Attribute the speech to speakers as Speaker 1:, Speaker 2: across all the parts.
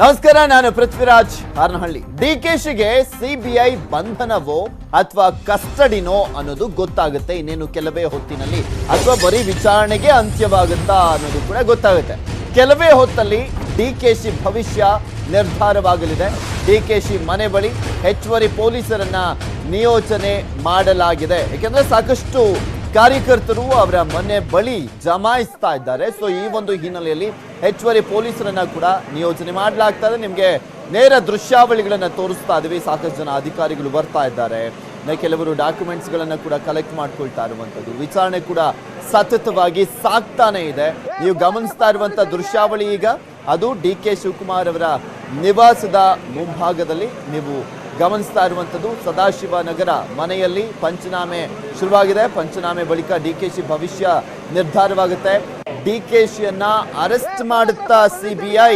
Speaker 1: ನಮಸ್ಕಾರ, ನಾನು ಪೃಥ್ವಿರಾಜ್ ಹಾರನಹಳ್ಳಿ. ಡಿಕೆಶಿಗೆ ಸಿಬಿಐ ಬಂಧನವೋ ಅಥವಾ ಕಸ್ಟಡಿನೋ ಅನ್ನೋದು ಗೊತ್ತಾಗುತ್ತೆ ಇನ್ನೇನು ಕೆಲವೇ ಹೊತ್ತಿನಲ್ಲಿ, ಅಥವಾ ಬರೀ ವಿಚಾರಣೆಗೆ ಅಂತ್ಯವಾಗುತ್ತಾ ಅನ್ನೋದು ಕೂಡ ಗೊತ್ತಾಗುತ್ತೆ. ಕೆಲವೇ ಹೊತ್ತಲ್ಲಿ ಡಿಕೆಶಿ ಭವಿಷ್ಯ ನಿರ್ಧಾರವಾಗಲಿದೆ. ಡಿಕೆಶಿ ಮನೆ ಬಳಿ ಹೆಚ್ಚುವರಿ ಪೊಲೀಸರನ್ನ ನಿಯೋಜನೆ ಮಾಡಲಾಗಿದೆ. ಯಾಕೆಂದ್ರೆ ಸಾಕಷ್ಟು ಕಾರ್ಯಕರ್ತರು ಅವರ ಮನೆ ಬಳಿ ಜಮಾಯಿಸ್ತಾ ಇದ್ದಾರೆ. ಸೊ ಈ ಒಂದು ಹಿನ್ನೆಲೆಯಲ್ಲಿ ಹೆಚ್ಚುವರಿ ಪೊಲೀಸರನ್ನ ಕೂಡ ನಿಯೋಜನೆ ಮಾಡಲಾಗ್ತಾ ಇದೆ. ನಿಮಗೆ ನೇರ ದೃಶ್ಯಾವಳಿಗಳನ್ನ ತೋರಿಸ್ತಾ ಇದೀವಿ. ಸಾಕಷ್ಟು ಜನ ಅಧಿಕಾರಿಗಳು ಬರ್ತಾ ಇದ್ದಾರೆ. ಕೆಲವರು ಡಾಕ್ಯುಮೆಂಟ್ಸ್ಗಳನ್ನ ಕೂಡ ಕಲೆಕ್ಟ್ ಮಾಡ್ಕೊಳ್ತಾ ಇರುವಂಥದ್ದು. ವಿಚಾರಣೆ ಕೂಡ ಸತತವಾಗಿ ಸಾಕ್ತಾನೆ ಇದೆ. ನೀವು ಗಮನಿಸ್ತಾ ಇರುವಂತ ದೃಶ್ಯಾವಳಿ ಈಗ ಅದು ಡಿ.ಕೆ. ಶಿವಕುಮಾರ್ ಅವರ ನಿವಾಸದ ಮುಂಭಾಗದಲ್ಲಿ ನೀವು ಗಮನಿಸ್ತಾ ಇರುವಂಥದ್ದು. ಸದಾಶಿವನಗರ ಮನೆಯಲ್ಲಿ ಪಂಚನಾಮೆ ಶುರುವಾಗಿದೆ. ಪಂಚನಾಮೆ ಬಳಿಕ ಡಿ.ಕೆ.ಶಿ ಭವಿಷ್ಯ ನಿರ್ಧಾರವಾಗುತ್ತೆ. ಡಿ.ಕೆ.ಶಿಯನ್ನ ಅರೆಸ್ಟ್ ಮಾಡುತ್ತಾ ಸಿಬಿಐ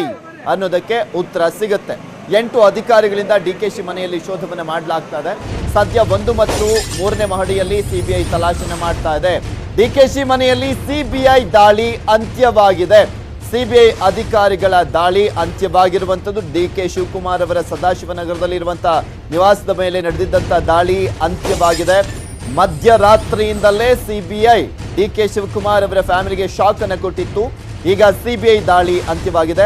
Speaker 1: ಅನ್ನೋದಕ್ಕೆ ಉತ್ತರ ಸಿಗುತ್ತೆ. 8 ಅಧಿಕಾರಿಗಳಿಂದ ಡಿ.ಕೆ.ಶಿ ಮನೆಯಲ್ಲಿ ಶೋಧವನ್ನ ಮಾಡಲಾಗ್ತಾ ಇದೆ. ಸದ್ಯ 1 ಮತ್ತು 3ನೇ ಮಹಡಿಯಲ್ಲಿ ಸಿಬಿಐ ತಲಾಶೆನ ಮಾಡ್ತಾ ಇದೆ. ಡಿ.ಕೆ.ಶಿ ಮನೆಯಲ್ಲಿ ಸಿಬಿಐ ದಾಳಿ ಅಂತ್ಯವಾಗಿದೆ. ಸಿಬಿಐ ಅಧಿಕಾರಿಗಳ ದಾಳಿ ಅಂತ್ಯವಾಗಿರುವಂಥದ್ದು. ಡಿ.ಕೆ. ಶಿವಕುಮಾರ್ ಅವರ ಸದಾಶಿವನಗರದಲ್ಲಿ ಇರುವಂತಹ ನಿವಾಸದ ಮೇಲೆ ನಡೆದಿದ್ದಂಥ ದಾಳಿ ಅಂತ್ಯವಾಗಿದೆ. ಮಧ್ಯರಾತ್ರಿಯಿಂದಲೇ ಸಿಬಿಐ ಡಿ.ಕೆ. ಶಿವಕುಮಾರ್ ಅವರ ಫ್ಯಾಮಿಲಿಗೆ ಶಾಕ್ ಅನ್ನು ಕೊಟ್ಟಿತ್ತು. ಈಗ ಸಿಬಿಐ ದಾಳಿ ಅಂತ್ಯವಾಗಿದೆ.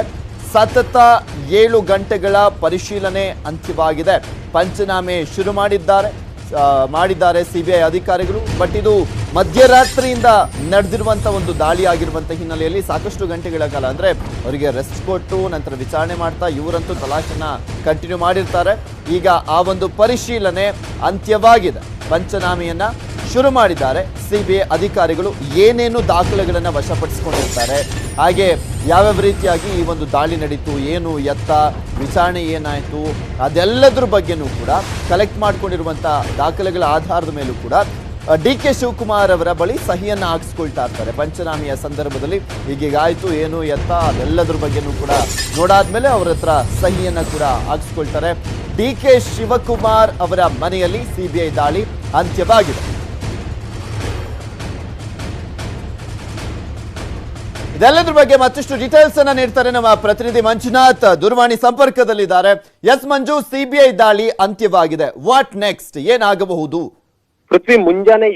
Speaker 1: ಸತತ 7 ಗಂಟೆಗಳ ಪರಿಶೀಲನೆ ಅಂತ್ಯವಾಗಿದೆ. ಪಂಚನಾಮೆ ಶುರು ಮಾಡಿದ್ದಾರೆ ಸಿಬಿಐ ಅಧಿಕಾರಿಗಳು. ಬಟ್ ಇದು ಮಧ್ಯರಾತ್ರಿಯಿಂದ ನಡೆದಿರುವಂತ ಒಂದು ದಾಳಿ ಆಗಿರುವಂತ ಹಿನ್ನೆಲೆಯಲ್ಲಿ ಸಾಕಷ್ಟು ಗಂಟೆಗಳ ಕಾಲ ಅಂದ್ರೆ ಅವರಿಗೆ ರೆಸ್ಟ್ ಕೊಟ್ಟು ನಂತರ ವಿಚಾರಣೆ ಮಾಡ್ತಾ ಇವರಂತೂ ತಲಾಶನ್ನ ಕಂಟಿನ್ಯೂ ಮಾಡಿರ್ತಾರೆ. ಈಗ ಆ ಒಂದು ಪರಿಶೀಲನೆ ಅಂತ್ಯವಾಗಿದೆ. ಪಂಚನಾಮೆಯನ್ನ ಶುರು ಮಾಡಿದ್ದಾರೆ ಸಿಬಿಐ ಅಧಿಕಾರಿಗಳು. ಏನೇನು ದಾಖಲೆಗಳನ್ನು ವಶಪಡಿಸಿಕೊಂಡಿರ್ತಾರೆ, ಹಾಗೆ ಯಾವ್ಯಾವ ರೀತಿಯಾಗಿ ಈ ಒಂದು ದಾಳಿ ನಡೀತು, ಏನು ಎತ್ತ, ವಿಚಾರಣೆ ಏನಾಯಿತು, ಅದೆಲ್ಲದ್ರ ಬಗ್ಗೆನೂ ಕೂಡ ಕಲೆಕ್ಟ್ ಮಾಡ್ಕೊಂಡಿರುವಂಥ ದಾಖಲೆಗಳ ಆಧಾರದ ಮೇಲೂ ಕೂಡ ಡಿ.ಕೆ. ಶಿವಕುಮಾರ್ ಅವರ ಬಳಿ ಸಹಿಯನ್ನು ಹಾಕಿಸ್ಕೊಳ್ತಾ ಇರ್ತಾರೆ. ಪಂಚನಾಮೆಯ ಸಂದರ್ಭದಲ್ಲಿ ಹೀಗಾಯಿತು, ಏನು ಎತ್ತ, ಅದೆಲ್ಲದ್ರ ಬಗ್ಗೆನೂ ಕೂಡ ನೋಡಾದ್ಮೇಲೆ ಅವರ ಹತ್ರ ಸಹಿಯನ್ನು ಕೂಡ ಹಾಕಿಸ್ಕೊಳ್ತಾರೆ. ಡಿ.ಕೆ. ಶಿವಕುಮಾರ್ ಅವರ ಮನೆಯಲ್ಲಿ ಸಿಬಿಐ ದಾಳಿ ಅಂತ್ಯವಾಗಿದೆ. ಇದೆಲ್ಲದ್ರ ಬಗ್ಗೆ ಮತ್ತಷ್ಟು ಡೀಟೇಲ್ಸ್ ಅನ್ನ ನೀಡ್ತಾರೆ ನಮ್ಮ ಪ್ರತಿನಿಧಿ ಮಂಜುನಾಥ್. ದೂರವಾಣಿ ಸಂಪರ್ಕದಲ್ಲಿದ್ದಾರೆ. ಎಸ್ ಮಂಜು, ಸಿಬಿಐ ದಾಳಿ ಅಂತ್ಯವಾಗಿದೆ. ವಾಟ್ ನೆಕ್ಸ್ಟ್, ಏನಾಗಬಹುದು?
Speaker 2: ಪೃಥ್ವಿ, ಮುಂಜಾನೆ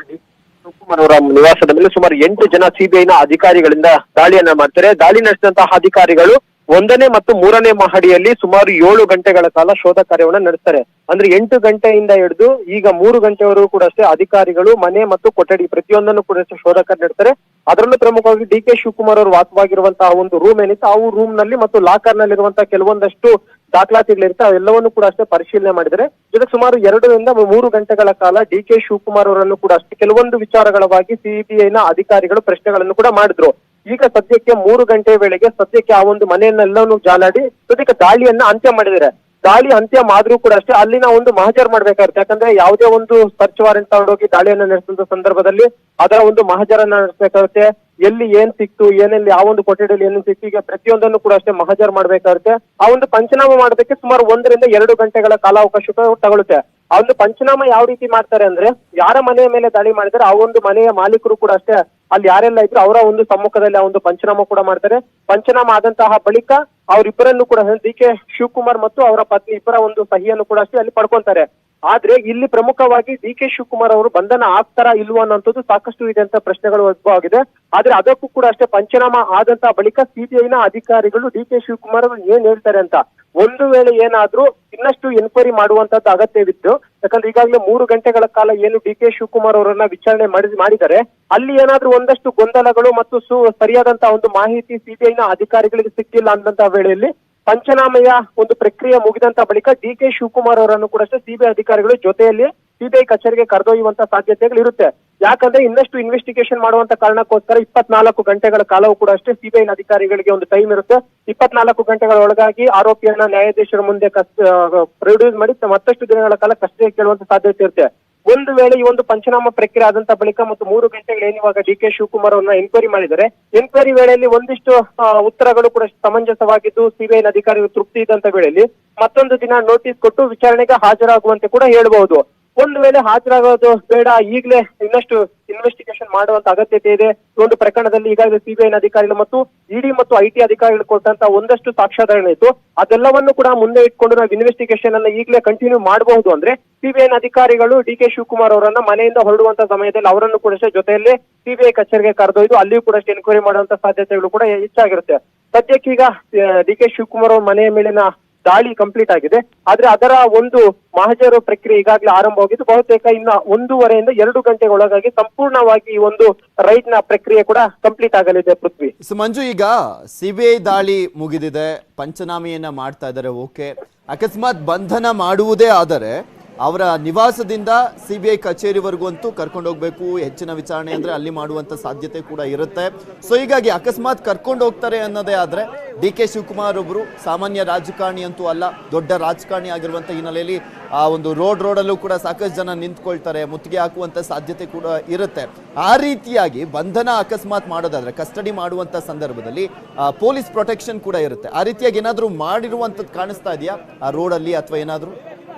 Speaker 2: ಶಿವಕುಮಾರ್ ಅವರ ನಿವಾಸದ ಮೇಲೆ ಸುಮಾರು 8 ಜನ ಸಿಬಿಐನ ಅಧಿಕಾರಿಗಳಿಂದ ದಾಳಿಯನ್ನ ಮಾಡ್ತಾರೆ. ದಾಳಿ ನಡೆಸಿದಂತಹ ಅಧಿಕಾರಿಗಳು 1ನೇ ಮತ್ತು 3ನೇ ಮಹಡಿಯಲ್ಲಿ ಸುಮಾರು 7 ಗಂಟೆಗಳ ಕಾಲ ಶೋಧ ಕಾರ್ಯವನ್ನ ನಡೆಸ್ತಾರೆ. ಅಂದ್ರೆ 8 ಗಂಟೆಯಿಂದ ಹಿಡಿದು ಈಗ 3 ಗಂಟೆವರೆಗೂ ಕೂಡ ಅಷ್ಟೇ ಅಧಿಕಾರಿಗಳು ಮನೆ ಮತ್ತು ಕೊಠಡಿ ಪ್ರತಿಯೊಂದನ್ನು ಕೂಡ ಅಷ್ಟೇ ಶೋಧ ಕಾರ್ಯ ನಡೆಸ್ತಾರೆ. ಅದರಲ್ಲೂ ಪ್ರಮುಖವಾಗಿ ಡಿ.ಕೆ. ಶಿವಕುಮಾರ್ ಅವರು ವಾಸವಾಗಿರುವಂತಹ ಒಂದು ರೂಮ್ ಏನಿತ್ತು, ಆ ರೂಮ್ ನಲ್ಲಿ ಮತ್ತು ಲಾಕರ್ ನಲ್ಲಿರುವಂತಹ ಕೆಲವೊಂದಷ್ಟು ದಾಖಲಾತಿಗಳಿರುತ್ತೆ, ಅವೆಲ್ಲವನ್ನು ಕೂಡ ಅಷ್ಟೇ ಪರಿಶೀಲನೆ ಮಾಡಿದರೆ. ಜೊತೆಗೆ ಸುಮಾರು 2 ರಿಂದ 3 ಗಂಟೆಗಳ ಕಾಲ ಡಿ.ಕೆ. ಶಿವಕುಮಾರ್ ಅವರನ್ನು ಕೂಡ ಅಷ್ಟೇ ಕೆಲವೊಂದು ವಿಚಾರಗಳವಾಗಿ ಸಿಬಿಐನ ಅಧಿಕಾರಿಗಳು ಪ್ರಶ್ನೆಗಳನ್ನು ಕೂಡ ಮಾಡಿದ್ರು. ಈಗ ಸದ್ಯಕ್ಕೆ 3 ಗಂಟೆ ವೇಳೆಗೆ ಸದ್ಯಕ್ಕೆ ಆ ಒಂದು ಮನೆಯನ್ನೆಲ್ಲವನ್ನು ಜಾಲಾಡಿ ಜೊತೆಗೆ ದಾಳಿಯನ್ನ ಅಂತ್ಯ ಮಾಡಿದ್ದಾರೆ. ದಾಳಿ ಅಂತ್ಯ ಮಾಡಿದ್ರು ಕೂಡ ಅಷ್ಟೇ ಅಲ್ಲಿನ ಒಂದು ಮಹಜರ್ ಮಾಡ್ಬೇಕಾಗುತ್ತೆ. ಯಾಕಂದ್ರೆ ಯಾವುದೇ ಒಂದು ಸರ್ಚ್ ವಾರೆಂಟ್ ತಗೊಂಡೋಗಿ ದಾಳಿಯನ್ನ ನಡೆಸಿದ ಸಂದರ್ಭದಲ್ಲಿ ಅದರ ಒಂದು ಮಹಜರನ್ನ ನಡೆಸಬೇಕಾಗುತ್ತೆ. ಎಲ್ಲಿ ಏನ್ ಸಿಕ್ತು, ಏನೆಲ್ಲಿ ಆ ಒಂದು ಕೊಠಡಿಯಲ್ಲಿ ಏನೇನು ಸಿಕ್ತು, ಈಗ ಪ್ರತಿಯೊಂದನ್ನು ಕೂಡ ಅಷ್ಟೇ ಮಹಜರ್ ಮಾಡ್ಬೇಕಾಗುತ್ತೆ. ಆ ಒಂದು ಪಂಚನಾಮ ಮಾಡೋದಕ್ಕೆ ಸುಮಾರು 1 ರಿಂದ 2 ಗಂಟೆಗಳ ಕಾಲಾವಕಾಶ ತಗೊಳುತ್ತೆ. ಆ ಒಂದು ಪಂಚನಾಮ ಯಾವ ರೀತಿ ಮಾಡ್ತಾರೆ ಅಂದ್ರೆ, ಯಾರ ಮನೆಯ ಮೇಲೆ ದಾಳಿ ಮಾಡಿದರೆ ಆ ಒಂದು ಮನೆಯ ಮಾಲೀಕರು ಕೂಡ ಅಷ್ಟೇ ಅಲ್ಲಿ ಯಾರೆಲ್ಲ ಇದ್ರು ಅವರ ಒಂದು ಸಮ್ಮುಖದಲ್ಲಿ ಆ ಒಂದು ಪಂಚನಾಮ ಕೂಡ ಮಾಡ್ತಾರೆ. ಪಂಚನಾಮ ಆದಂತಹ ಬಳಿಕ ಅವರಿಬ್ಬರನ್ನು ಕೂಡ ಡಿ.ಕೆ. ಶಿವಕುಮಾರ್ ಮತ್ತು ಅವರ ಪತ್ನಿ ಇಬ್ಬರ ಒಂದು ಸಹಿಯನ್ನು ಕೂಡ ಅಷ್ಟೇ ಅಲ್ಲಿ ಪಡ್ಕೊಂತಾರೆ. ಆದ್ರೆ ಇಲ್ಲಿ ಪ್ರಮುಖವಾಗಿ ಡಿ.ಕೆ. ಶಿವಕುಮಾರ್ ಅವರು ಬಂಧನ ಆಗ್ತಾರಾ ಇಲ್ವೋ ಅನ್ನೋಂಥದ್ದು ಸಾಕಷ್ಟು ಇದೆ ಅಂತ ಪ್ರಶ್ನೆಗಳು ಉದ್ಭವ ಆಗಿದೆ. ಆದ್ರೆ ಅದಕ್ಕೂ ಕೂಡ ಅಷ್ಟೇ ಪಂಚನಾಮ ಆದಂತಹ ಬಳಿಕ ಸಿಬಿಐನ ಅಧಿಕಾರಿಗಳು ಡಿ.ಕೆ. ಶಿವಕುಮಾರ್ ಅವರು ಏನ್ ಹೇಳ್ತಾರೆ ಅಂತ, ಒಂದು ವೇಳೆ ಏನಾದ್ರೂ ಇನ್ನಷ್ಟು ಎನ್ಕ್ವೈರಿ ಮಾಡುವಂತದ್ದು ಅಗತ್ಯವಿದ್ದು, ಯಾಕಂದ್ರೆ ಈಗಾಗಲೇ 3 ಗಂಟೆಗಳ ಕಾಲ ಏನು ಡಿ.ಕೆ. ಶಿವಕುಮಾರ್ ಅವರನ್ನ ವಿಚಾರಣೆ ಮಾಡಿದ್ದಾರೆ, ಅಲ್ಲಿ ಏನಾದ್ರೂ ಒಂದಷ್ಟು ಗೊಂದಲಗಳು ಮತ್ತು ಸರಿಯಾದಂತಹ ಒಂದು ಮಾಹಿತಿ ಸಿಬಿಐನ ಅಧಿಕಾರಿಗಳಿಗೆ ಸಿಕ್ಕಿಲ್ಲ ಅಂದಂತಹ ವೇಳೆಯಲ್ಲಿ ಪಂಚನಾಮೆಯ ಒಂದು ಪ್ರಕ್ರಿಯೆ ಮುಗಿದಂತ ಬಳಿಕ ಡಿ.ಕೆ. ಶಿವಕುಮಾರ್ ಅವರನ್ನು ಕೂಡ ಸಿಬಿಐ ಅಧಿಕಾರಿಗಳು ಜೊತೆಯಲ್ಲಿ ಸಿಬಿಐ ಕಚೇರಿಗೆ ಕರೆದೊಯ್ಯುವಂತ ಸಾಧ್ಯತೆಗಳು ಇರುತ್ತೆ. ಯಾಕಂದ್ರೆ ಇನ್ನಷ್ಟು ಇನ್ವೆಸ್ಟಿಗೇಷನ್ ಮಾಡುವಂತ ಕಾರಣಕ್ಕೋಸ್ಕರ 24 ಗಂಟೆಗಳ ಕಾಲವೂ ಕೂಡ ಅಷ್ಟೇ ಸಿಬಿಐ ಅಧಿಕಾರಿಗಳಿಗೆ ಒಂದು ಟೈಮ್ ಇರುತ್ತೆ. 24 ಗಂಟೆಗಳ ಒಳಗಾಗಿ ಆರೋಪಿಯನ್ನ ನ್ಯಾಯಾಧೀಶರ ಮುಂದೆ ಪ್ರೊಡ್ಯೂಸ್ ಮಾಡಿ ಮತ್ತಷ್ಟು ದಿನಗಳ ಕಾಲ ಕಸ್ಟಡಿಗೆ ಕೇಳುವಂತ ಸಾಧ್ಯತೆ ಇರುತ್ತೆ. ಒಂದು ವೇಳೆ ಈ ಒಂದು ಪಂಚನಾಮ ಪ್ರಕ್ರಿಯೆ ಆದಂತ ಬಳಿಕ ಮತ್ತು 3 ಗಂಟೆಗಳು ಏನಿವಾಗ ಡಿ.ಕೆ. ಶಿವಕುಮಾರ್ ಅವರನ್ನ ಎನ್ಕ್ವೈರಿ ಮಾಡಿದರೆ, ಎನ್ಕ್ವೈರಿ ವೇಳೆಯಲ್ಲಿ ಒಂದಿಷ್ಟು ಉತ್ತರಗಳು ಕೂಡ ಸಮಂಜಸವಾಗಿದ್ದು ಸಿಬಿಐ ಅಧಿಕಾರಿಗಳು ತೃಪ್ತಿ ಇದ್ದಂತ ವೇಳೆಯಲ್ಲಿ ಮತ್ತೊಂದು ದಿನ ನೋಟಿಸ್ ಕೊಟ್ಟು ವಿಚಾರಣೆಗೆ ಹಾಜರಾಗುವಂತೆ ಕೂಡ ಹೇಳಬಹುದು. ಒಂದು ವೇಳೆ ಹಾಜರಾಗೋದು ಬೇಡ, ಈಗಲೇ ಇನ್ನಷ್ಟು ಇನ್ವೆಸ್ಟಿಗೇಷನ್ ಮಾಡುವಂತ ಅಗತ್ಯತೆ ಇದೆ. ಈ ಒಂದು ಪ್ರಕರಣದಲ್ಲಿ ಈಗಾಗಲೇ ಸಿಬಿಐನ ಅಧಿಕಾರಿಗಳು ಮತ್ತು ಇಡಿ ಮತ್ತು ಐಟಿ ಅಧಿಕಾರಿಗಳು ಕೊಟ್ಟಂತ ಒಂದಷ್ಟು ಸಾಕ್ಷ್ಯಾಧಾರ ಇತ್ತು. ಅದೆಲ್ಲವನ್ನು ಕೂಡ ಮುಂದೆ ಇಟ್ಕೊಂಡು ನಾವು ಇನ್ವೆಸ್ಟಿಗೇಷನ್ ಅನ್ನ ಈಗಲೇ ಕಂಟಿನ್ಯೂ ಮಾಡಬಹುದು ಅಂದ್ರೆ ಸಿಬಿಐನ ಅಧಿಕಾರಿಗಳು ಡಿ.ಕೆ. ಶಿವಕುಮಾರ್ ಅವರನ್ನ ಮನೆಯಿಂದ ಹೊರಡುವಂತ ಸಮಯದಲ್ಲಿ ಅವರನ್ನು ಕೂಡ ಜೊತೆಯಲ್ಲಿ ಸಿಬಿಐ ಕಚೇರಿಗೆ ಕರೆದೊಯ್ದು ಅಲ್ಲಿಯೂ ಕೂಡ ಎನ್ಕ್ವೈರಿ ಮಾಡುವಂತ ಸಾಧ್ಯತೆಗಳು ಕೂಡ ಹೆಚ್ಚಾಗಿರುತ್ತೆ. ಸದ್ಯಕ್ಕೀಗ ಡಿ.ಕೆ. ಶಿವಕುಮಾರ್ ಅವರ ಮನೆಯ ಮೇಲಿನ ದಾಳಿ ಕಂಪ್ಲೀಟ್ ಆಗಿದೆ. ಆದ್ರೆ ಅದರ ಒಂದು ಮಹಜರು ಪ್ರಕ್ರಿಯೆ ಈಗಾಗಲೇ ಆರಂಭವಾಗಿದ್ದು ಬಹುತೇಕ ಇನ್ನ 1.5 ರಿಂದ 2 ಗಂಟೆಗಳೊಳಗಾಗಿ ಸಂಪೂರ್ಣವಾಗಿ ಈ ಒಂದು ರೈಡ್ ನ ಪ್ರಕ್ರಿಯೆ ಕೂಡ ಕಂಪ್ಲೀಟ್ ಆಗಲಿದೆ. ಪೃಥ್ವಿ,
Speaker 1: ಮಂಜು, ಈಗ ಸಿಬಿಐ ದಾಳಿ ಮುಗಿದಿದೆ, ಪಂಚನಾಮೆಯನ್ನ ಮಾಡ್ತಾ ಇದ್ದಾರೆ. ಓಕೆ, ಅಕಸ್ಮಾತ್ ಬಂಧನ ಮಾಡುವುದೇ ಆದರೆ ಅವರ ನಿವಾಸದಿಂದ ಸಿಬಿಐ ಕಚೇರಿವರೆಗೂ ಅಂತೂ ಕರ್ಕೊಂಡು ಹೋಗ್ಬೇಕು. ಹೆಚ್ಚಿನ ವಿಚಾರಣೆ ಅಂದ್ರೆ ಅಲ್ಲಿ ಮಾಡುವಂತ ಸಾಧ್ಯತೆ ಕೂಡ ಇರುತ್ತೆ. ಸೊ ಹೀಗಾಗಿ ಅಕಸ್ಮಾತ್ ಕರ್ಕೊಂಡು ಹೋಗ್ತಾರೆ ಅನ್ನೋದೇ ಆದ್ರೆ ಡಿ.ಕೆ. ಶಿವಕುಮಾರ್ ಒಬ್ರು ಸಾಮಾನ್ಯ ರಾಜಕಾರಣಿ ಅಂತೂ ಅಲ್ಲ, ದೊಡ್ಡ ರಾಜಕಾರಣಿ ಆಗಿರುವಂತ ಹಿನ್ನೆಲೆಯಲ್ಲಿ ಆ ಒಂದು ರೋಡಲ್ಲೂ ಕೂಡ ಸಾಕಷ್ಟು ಜನ ನಿಂತ್ಕೊಳ್ತಾರೆ, ಮುತ್ತಿಗೆ ಹಾಕುವಂತ ಸಾಧ್ಯತೆ ಕೂಡ ಇರುತ್ತೆ. ಆ ರೀತಿಯಾಗಿ ಬಂಧನ ಅಕಸ್ಮಾತ್ ಮಾಡೋದಾದ್ರೆ ಕಸ್ಟಡಿ ಮಾಡುವಂತ ಸಂದರ್ಭದಲ್ಲಿ ಪೊಲೀಸ್ ಪ್ರೊಟೆಕ್ಷನ್ ಕೂಡ ಇರುತ್ತೆ. ಆ ರೀತಿಯಾಗಿ ಏನಾದ್ರೂ ಮಾಡಿರುವಂತದ್ದು ಕಾಣಿಸ್ತಾ ಇದೆಯಾ ಆ ರೋಡಲ್ಲಿ ಅಥವಾ ಏನಾದ್ರೂ?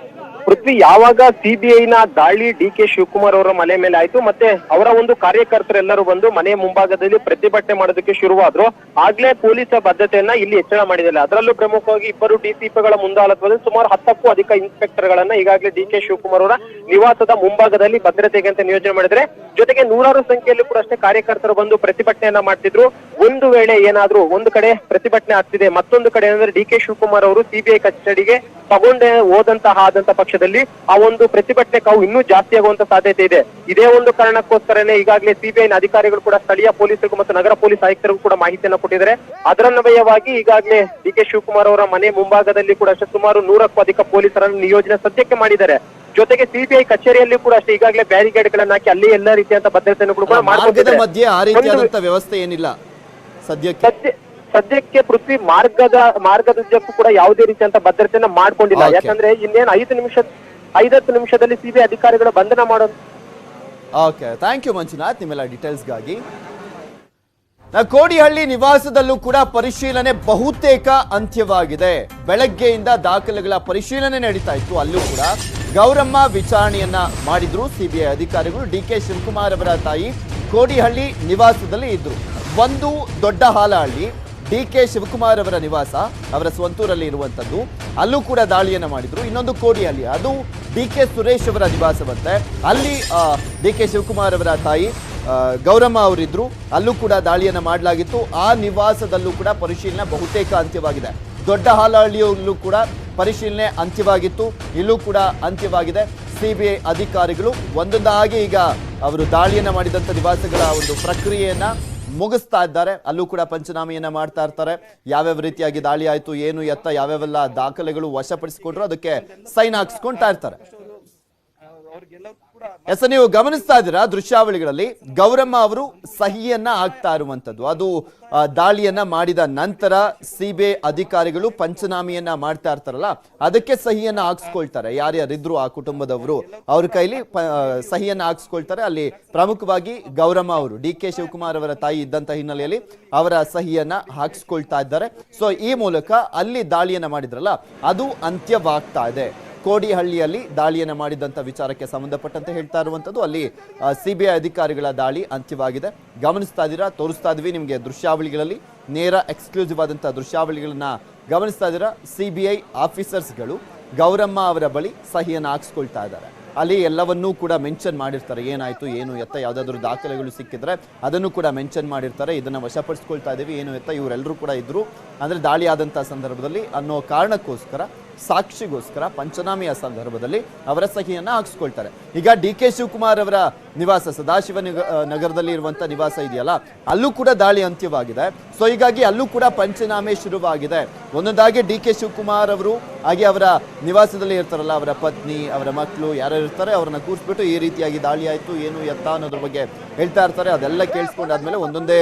Speaker 2: ಪೃಥ್ವಿ, ಯಾವಾಗ ಸಿಬಿಐನ ದಾಳಿ ಡಿ.ಕೆ. ಶಿವಕುಮಾರ್ ಅವರ ಮನೆ ಮೇಲೆ ಆಯ್ತು, ಮತ್ತೆ ಅವರ ಒಂದು ಕಾರ್ಯಕರ್ತರೆಲ್ಲರೂ ಬಂದು ಮನೆ ಮುಂಭಾಗದಲ್ಲಿ ಪ್ರತಿಭಟನೆ ಮಾಡೋದಕ್ಕೆ ಶುರುವಾದ್ರು, ಆಗ್ಲೇ ಪೊಲೀಸ್ ಭದ್ರತೆಯನ್ನ ಇಲ್ಲಿ ಹೆಚ್ಚಳ ಮಾಡಿದ್ದಾರೆ. ಅದರಲ್ಲೂ ಪ್ರಮುಖವಾಗಿ 2 ಡಿಸಿಪಿಗಳ ಮುಂದಾಳತ್ವದಲ್ಲಿ ಸುಮಾರು 10ಕ್ಕೂ ಅಧಿಕ ಇನ್ಸ್ಪೆಕ್ಟರ್ ಗಳನ್ನ ಈಗಾಗಲೇ ಡಿ.ಕೆ. ಶಿವಕುಮಾರ್ ಅವರ ನಿವಾಸದ ಮುಂಭಾಗದಲ್ಲಿ ಭದ್ರತೆಗೆ ಅಂತ ನಿಯೋಜನೆ ಮಾಡಿದ್ರೆ, ಜೊತೆಗೆ ನೂರಾರು ಸಂಖ್ಯೆಯಲ್ಲಿ ಕೂಡ ಅಷ್ಟೇ ಕಾರ್ಯಕರ್ತರು ಬಂದು ಪ್ರತಿಭಟನೆಯನ್ನ ಮಾಡ್ತಿದ್ರು. ಒಂದು ವೇಳೆ ಏನಾದ್ರೂ ಒಂದು ಕಡೆ ಪ್ರತಿಭಟನೆ ಆಗ್ತಿದೆ, ಮತ್ತೊಂದು ಕಡೆ ಏನಂದ್ರೆ ಡಿ.ಕೆ. ಶಿವಕುಮಾರ್ ಅವರು ಸಿಬಿಐ ಕಸ್ಟಡಿಗೆ ತಗೊಂಡೇ ಆದಂತ ಪಕ್ಷದಲ್ಲಿ ಆ ಒಂದು ಪ್ರತಿಭಟನೆ ಕಾವು ಇನ್ನೂ ಜಾಸ್ತಿ ಆಗುವಂತ ಸಾಧ್ಯತೆ ಇದೆ. ಇದೇ ಒಂದು ಕಾರಣಕ್ಕೋಸ್ಕರನೇ ಈಗಾಗಲೇ ಸಿಬಿಐನ ಅಧಿಕಾರಿಗಳು ಕೂಡ ಸ್ಥಳೀಯ ಪೊಲೀಸರಿಗೂ ಮತ್ತು ನಗರ ಪೊಲೀಸ್ ಆಯುಕ್ತರಿಗೂ ಕೂಡ ಮಾಹಿತಿಯನ್ನು ಕೊಟ್ಟಿದ್ದಾರೆ. ಅದರನ್ವಯವಾಗಿ ಈಗಾಗಲೇ ಡಿ.ಕೆ. ಶಿವಕುಮಾರ್ ಅವರ ಮನೆ ಮುಂಭಾಗದಲ್ಲಿ ಕೂಡ ಅಷ್ಟೇ ಸುಮಾರು 100ಕ್ಕೂ ಅಧಿಕ ಪೊಲೀಸರನ್ನು ನಿಯೋಜನೆ ಸದ್ಯಕ್ಕೆ ಮಾಡಿದ್ದಾರೆ. ಜೊತೆಗೆ ಸಿಬಿಐ ಕಚೇರಿಯಲ್ಲಿ ಕೂಡ ಅಷ್ಟೇ ಈಗಾಗಲೇ ಬ್ಯಾರಿಕೇಡ್ ಗಳನ್ನ ಹಾಕಿ ಅಲ್ಲಿ ಎಲ್ಲ ರೀತಿಯಂತ ಭದ್ರತೆಯನ್ನು ಕೂಡ
Speaker 1: ಮಾಡಿಕೊಂಡಿದ್ದಾರೆ. ಮಧ್ಯೆ ಆ ರೀತಿಯಾದಂತ ವ್ಯವಸ್ಥೆ ಏನಿಲ್ಲ
Speaker 2: ಸದ್ಯಕ್ಕೆ. ಪೃಥ್ವಿ, ಮಾರ್ಗದುದ್ದಕ್ಕೂ ಕೂಡ ಯಾವುದೇ ರೀತಿಯಂತ ಭದ್ರತೆಯನ್ನ ಮಾಡ್ಕೊಂಡಿಲ್ಲ. ಯಾಕಂದ್ರೆ ಇನ್ನೇನು 5-10 ನಿಮಿಷದಲ್ಲಿ ಸಿಬಿಐ ಅಧಿಕಾರಿಗಳು ಬಂಧನ ಮಾಡೋದು.
Speaker 1: ಓಕೆ, ಥ್ಯಾಂಕ್ ಯು ಮಂಜುನಾಥ್ ನಿಮ್ಮೆಲ್ಲ ಡೀಟೇಲ್ಸ್ಗಾಗಿ. ಕೋಡಿಹಳ್ಳಿ ನಿವಾಸದಲ್ಲೂ ಕೂಡ ಪರಿಶೀಲನೆ ಬಹುತೇಕ ಅಂತ್ಯವಾಗಿದೆ. ಬೆಳಗ್ಗೆಯಿಂದ ದಾಖಲೆಗಳ ಪರಿಶೀಲನೆ ನಡೀತಾ ಇತ್ತು. ಅಲ್ಲೂ ಕೂಡ ಗೌರಮ್ಮ ವಿಚಾರಣೆಯನ್ನ ಮಾಡಿದ್ರು ಸಿಬಿಐ ಅಧಿಕಾರಿಗಳು. ಡಿ.ಕೆ. ಶಿವಕುಮಾರ್ ಅವರ ತಾಯಿ ಕೋಡಿಹಳ್ಳಿ ನಿವಾಸದಲ್ಲಿ ಇದ್ರು. ಒಂದು ದೊಡ್ಡ ಹಾಲಹಳ್ಳಿ ಡಿ.ಕೆ. ಶಿವಕುಮಾರ್ ಅವರ ನಿವಾಸ, ಅವರ ಸ್ವಂತೂರಲ್ಲಿ ಇರುವಂತದ್ದು, ಅಲ್ಲೂ ಕೂಡ ದಾಳಿಯನ್ನ ಮಾಡಿದ್ರು. ಇನ್ನೊಂದು ಕೋಡಿಹಳ್ಳಿ, ಅದು ಡಿ.ಕೆ. ಸುರೇಶ್ ಅವರ ನಿವಾಸವಂತೆ. ಅಲ್ಲಿ ಡಿ.ಕೆ. ಶಿವಕುಮಾರ್ ಅವರ ತಾಯಿ ಗೌರಮ್ಮ ಅವರಿದ್ರು. ಅಲ್ಲೂ ಕೂಡ ದಾಳಿಯನ್ನ ಮಾಡಲಾಗಿತ್ತು. ಆ ನಿವಾಸದಲ್ಲೂ ಕೂಡ ಪರಿಶೀಲನೆ ಬಹುತೇಕ ಅಂತ್ಯವಾಗಿದೆ. ದೊಡ್ಡ ಹಾಲಹಳ್ಳಿಯಲ್ಲೂ ಕೂಡ ಪರಿಶೀಲನೆ ಅಂತ್ಯವಾಗಿತ್ತು, ಇಲ್ಲೂ ಕೂಡ ಅಂತ್ಯವಾಗಿದೆ. ಸಿಬಿಐ ಅಧಿಕಾರಿಗಳು ಒಂದೊಂದಾಗಿ ಈಗ ಅವರು ದಾಳಿಯನ್ನ ಮಾಡಿದಂತ ನಿವಾಸಗಳ ಒಂದು ಪ್ರಕ್ರಿಯೆಯನ್ನ ಮುಗಿಸ್ತಾ ಇದ್ದಾರೆ. ಅಲ್ಲೂ ಕೂಡ ಪಂಚನಾಮೆಯನ್ನ ಮಾಡ್ತಾ ಇರ್ತಾರೆ. ಯಾವ್ಯಾವ ರೀತಿಯಾಗಿ ದಾಳಿ ಆಯ್ತು, ಏನು ಎತ್ತ, ಯಾವ್ಯಾವೆಲ್ಲ ದಾಖಲೆಗಳು ವಶಪಡಿಸಿಕೊಂಡ್ರು ಅದಕ್ಕೆ ಸೈನ್ ಹಾಕ್ಸ್ಕೊಂತಾ ಇರ್ತಾರೆ. ನೀವು ಗಮನಿಸ್ತಾ ಇದ್ದೀರಾ ದೃಶ್ಯಾವಳಿಗಳಲ್ಲಿ ಗೌರಮ್ಮ ಅವರು ಸಹಿಯನ್ನ ಹಾಕ್ತಾ ಇರುವಂತದ್ದು. ಅದು ದಾಳಿಯನ್ನ ಮಾಡಿದ ನಂತರ ಸಿಬಿಐ ಅಧಿಕಾರಿಗಳು ಪಂಚನಾಮೆಯನ್ನ ಮಾಡ್ತಾ ಇರ್ತಾರಲ್ಲ, ಅದಕ್ಕೆ ಸಹಿಯನ್ನ ಹಾಕ್ಸ್ಕೊಳ್ತಾರೆ. ಯಾರ್ಯಾರಿದ್ರು ಆ ಕುಟುಂಬದವರು ಅವ್ರ ಕೈಲಿ ಸಹಿಯನ್ನ ಹಾಕ್ಸ್ಕೊಳ್ತಾರೆ. ಅಲ್ಲಿ ಪ್ರಮುಖವಾಗಿ ಗೌರಮ್ಮ ಅವರು ಡಿ.ಕೆ. ಶಿವಕುಮಾರ್ ಅವರ ತಾಯಿ ಇದ್ದಂತ ಹಿನ್ನೆಲೆಯಲ್ಲಿ ಅವರ ಸಹಿಯನ್ನ ಹಾಕ್ಸ್ಕೊಳ್ತಾ ಇದ್ದಾರೆ. ಸೊ ಈ ಮೂಲಕ ಅಲ್ಲಿ ದಾಳಿಯನ್ನ ಮಾಡಿದ್ರಲ್ಲ, ಅದು ಅಂತ್ಯವಾಗ್ತಾ ಇದೆ. ಕೋಡಿಹಳ್ಳಿಯಲ್ಲಿ ದಾಳಿಯನ್ನ ಮಾಡಿದಂತ ವಿಚಾರಕ್ಕೆ ಸಂಬಂಧಪಟ್ಟಂತೆ ಹೇಳ್ತಾ ಇರುವಂತದ್ದು. ಅಲ್ಲಿ ಸಿಬಿಐ ಅಧಿಕಾರಿಗಳ ದಾಳಿ ಅಂತ್ಯವಾಗಿದೆ. ಗಮನಿಸ್ತಾ ಇದ್ದೀರಾ, ತೋರಿಸ್ತಾ ಇದ್ವಿ ನಿಮಗೆ ದೃಶ್ಯಾವಳಿಗಳಲ್ಲಿ, ನೇರ ಎಕ್ಸ್ಕ್ಲೂಸಿವ್ ಆದಂತಹ ದೃಶ್ಯಾವಳಿಗಳನ್ನ ಗಮನಿಸ್ತಾ ಇದ್ದೀರಾ. ಸಿಬಿಐ ಆಫೀಸರ್ಸ್ಗಳು ಗೌರಮ್ಮ ಅವರ ಬಳಿ ಸಹಿಯನ್ನು ಹಾಕ್ಸ್ಕೊಳ್ತಾ ಇದ್ದಾರೆ. ಅಲ್ಲಿ ಎಲ್ಲವನ್ನೂ ಕೂಡ ಮೆನ್ಷನ್ ಮಾಡಿರ್ತಾರೆ, ಏನಾಯ್ತು ಏನು ಎತ್ತ, ಯಾವ್ದಾದ್ರು ದಾಖಲೆಗಳು ಸಿಕ್ಕಿದ್ರೆ ಅದನ್ನು ಕೂಡ ಮೆನ್ಷನ್ ಮಾಡಿರ್ತಾರೆ. ಇದನ್ನ ವಶಪಡಿಸ್ಕೊಳ್ತಾ ಇದೀವಿ ಏನು ಎತ್ತ, ಇವರೆಲ್ಲರೂ ಕೂಡ ಇದ್ರು ಅಂದ್ರೆ ದಾಳಿ ಆದಂತಹ ಸಂದರ್ಭದಲ್ಲಿ ಅನ್ನೋ ಕಾರಣಕ್ಕೋಸ್ಕರ, ಸಾಕ್ಷಿಗೋಸ್ಕರ ಪಂಚನಾಮೆಯ ಸಂದರ್ಭದಲ್ಲಿ ಅವರ ಸಹಿಯನ್ನ ಹಾಕ್ಸ್ಕೊಳ್ತಾರೆ. ಈಗ ಡಿ.ಕೆ. ಶಿವಕುಮಾರ್ ಅವರ ನಿವಾಸ ಸದಾಶಿವ ನಗರದಲ್ಲಿ ಇರುವಂತ ನಿವಾಸ ಇದೆಯಲ್ಲ, ಅಲ್ಲೂ ಕೂಡ ದಾಳಿ ಅಂತ್ಯವಾಗಿದೆ. ಸೊ ಹೀಗಾಗಿ ಅಲ್ಲೂ ಕೂಡ ಪಂಚನಾಮೆ ಶುರುವಾಗಿದೆ. ಒಂದೊಂದಾಗಿ ಡಿ.ಕೆ. ಶಿವಕುಮಾರ್ ಅವರು ಹಾಗೆ ಅವರ ನಿವಾಸದಲ್ಲಿ ಇರ್ತಾರಲ್ಲ, ಅವರ ಪತ್ನಿ, ಅವರ ಮಕ್ಕಳು ಯಾರು ಇರ್ತಾರೆ ಅವ್ರನ್ನ ಕೂರಿಸ್ಬಿಟ್ಟು ಈ ರೀತಿಯಾಗಿ ದಾಳಿ ಆಯ್ತು ಏನು ಎತ್ತ ಅನ್ನೋದ್ರ ಬಗ್ಗೆ ಹೇಳ್ತಾ ಇರ್ತಾರೆ. ಅದೆಲ್ಲ ಕೇಳಿಸ್ಕೊಂಡಾದ್ಮೇಲೆ ಒಂದೊಂದೇ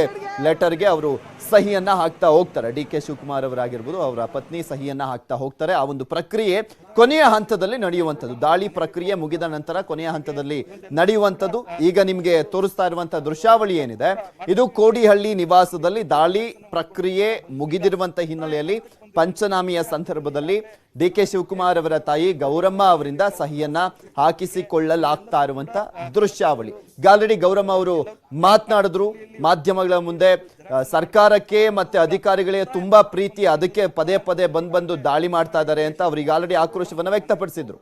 Speaker 1: ಲೆಟರ್ಗೆ ಅವರು ಸಹಿಯನ್ನ ಹಾಕ್ತಾ ಹೋಗ್ತಾರೆ. ಡಿ.ಕೆ. ಶಿವಕುಮಾರ್ ಅವರಾಗಿರ್ಬೋದು, ಅವರ ಪತ್ನಿ ಸಹಿಯನ್ನ ಹಾಕ್ತಾ ಹೋಗ್ತಾರೆ. ಆ ಒಂದು ಪ್ರಕ್ರಿಯೆ ಕೊನೆಯ ಹಂತದಲ್ಲಿ ನಡೆಯುವಂಥದ್ದು. ದಾಳಿ ಪ್ರಕ್ರಿಯೆ ಮುಗಿದ ನಂತರ ಕೊನೆಯ ಹಂತದಲ್ಲಿ ನಡೆಯುವಂಥದ್ದು. ಈಗ ನಿಮಗೆ ತೋರಿಸ್ತಾ ಇರುವಂತಹ ದೃಶ್ಯಾವಳಿ ಏನಿದೆ, ಇದು ಕೋಡಿಹಳ್ಳಿ ನಿವಾಸದಲ್ಲಿ ದಾಳಿ ಪ್ರಕ್ರಿಯೆ ಮುಗಿದಿರುವಂತ ಹಿನ್ನೆಲೆಯಲ್ಲಿ ಪಂಚನಾಮಿಯ ಸಂದರ್ಭದಲ್ಲಿ ಡಿ.ಕೆ. ಶಿವಕುಮಾರ್ ಅವರ ತಾಯಿ ಗೌರಮ್ಮ ಅವರಿಂದ ಸಹಿಯನ್ನ ಹಾಕಿಸಿಕೊಳ್ಳಲಾಗ್ತಾ ಇರುವಂತ ದೃಶ್ಯಾವಳಿ. ಆಲ್ರೆಡಿ ಗೌರಮ್ಮ ಅವರು ಮಾತನಾಡಿದ್ರು ಮಾಧ್ಯಮಗಳ ಮುಂದೆ. ಸರ್ಕಾರಕ್ಕೆ ಮತ್ತೆ ಅಧಿಕಾರಿಗಳಿಗೆ ತುಂಬಾ ಪ್ರೀತಿ, ಅದಕ್ಕೆ ಪದೇ ಪದೇ ಬಂದು ದಾಳಿ ಮಾಡ್ತಾ ಇದ್ದಾರೆ ಅಂತ ಅವ್ರಿಗೆ ಆಲ್ರೆಡಿ ಆಕ್ರೋಶವನ್ನ ವ್ಯಕ್ತಪಡಿಸಿದ್ರು.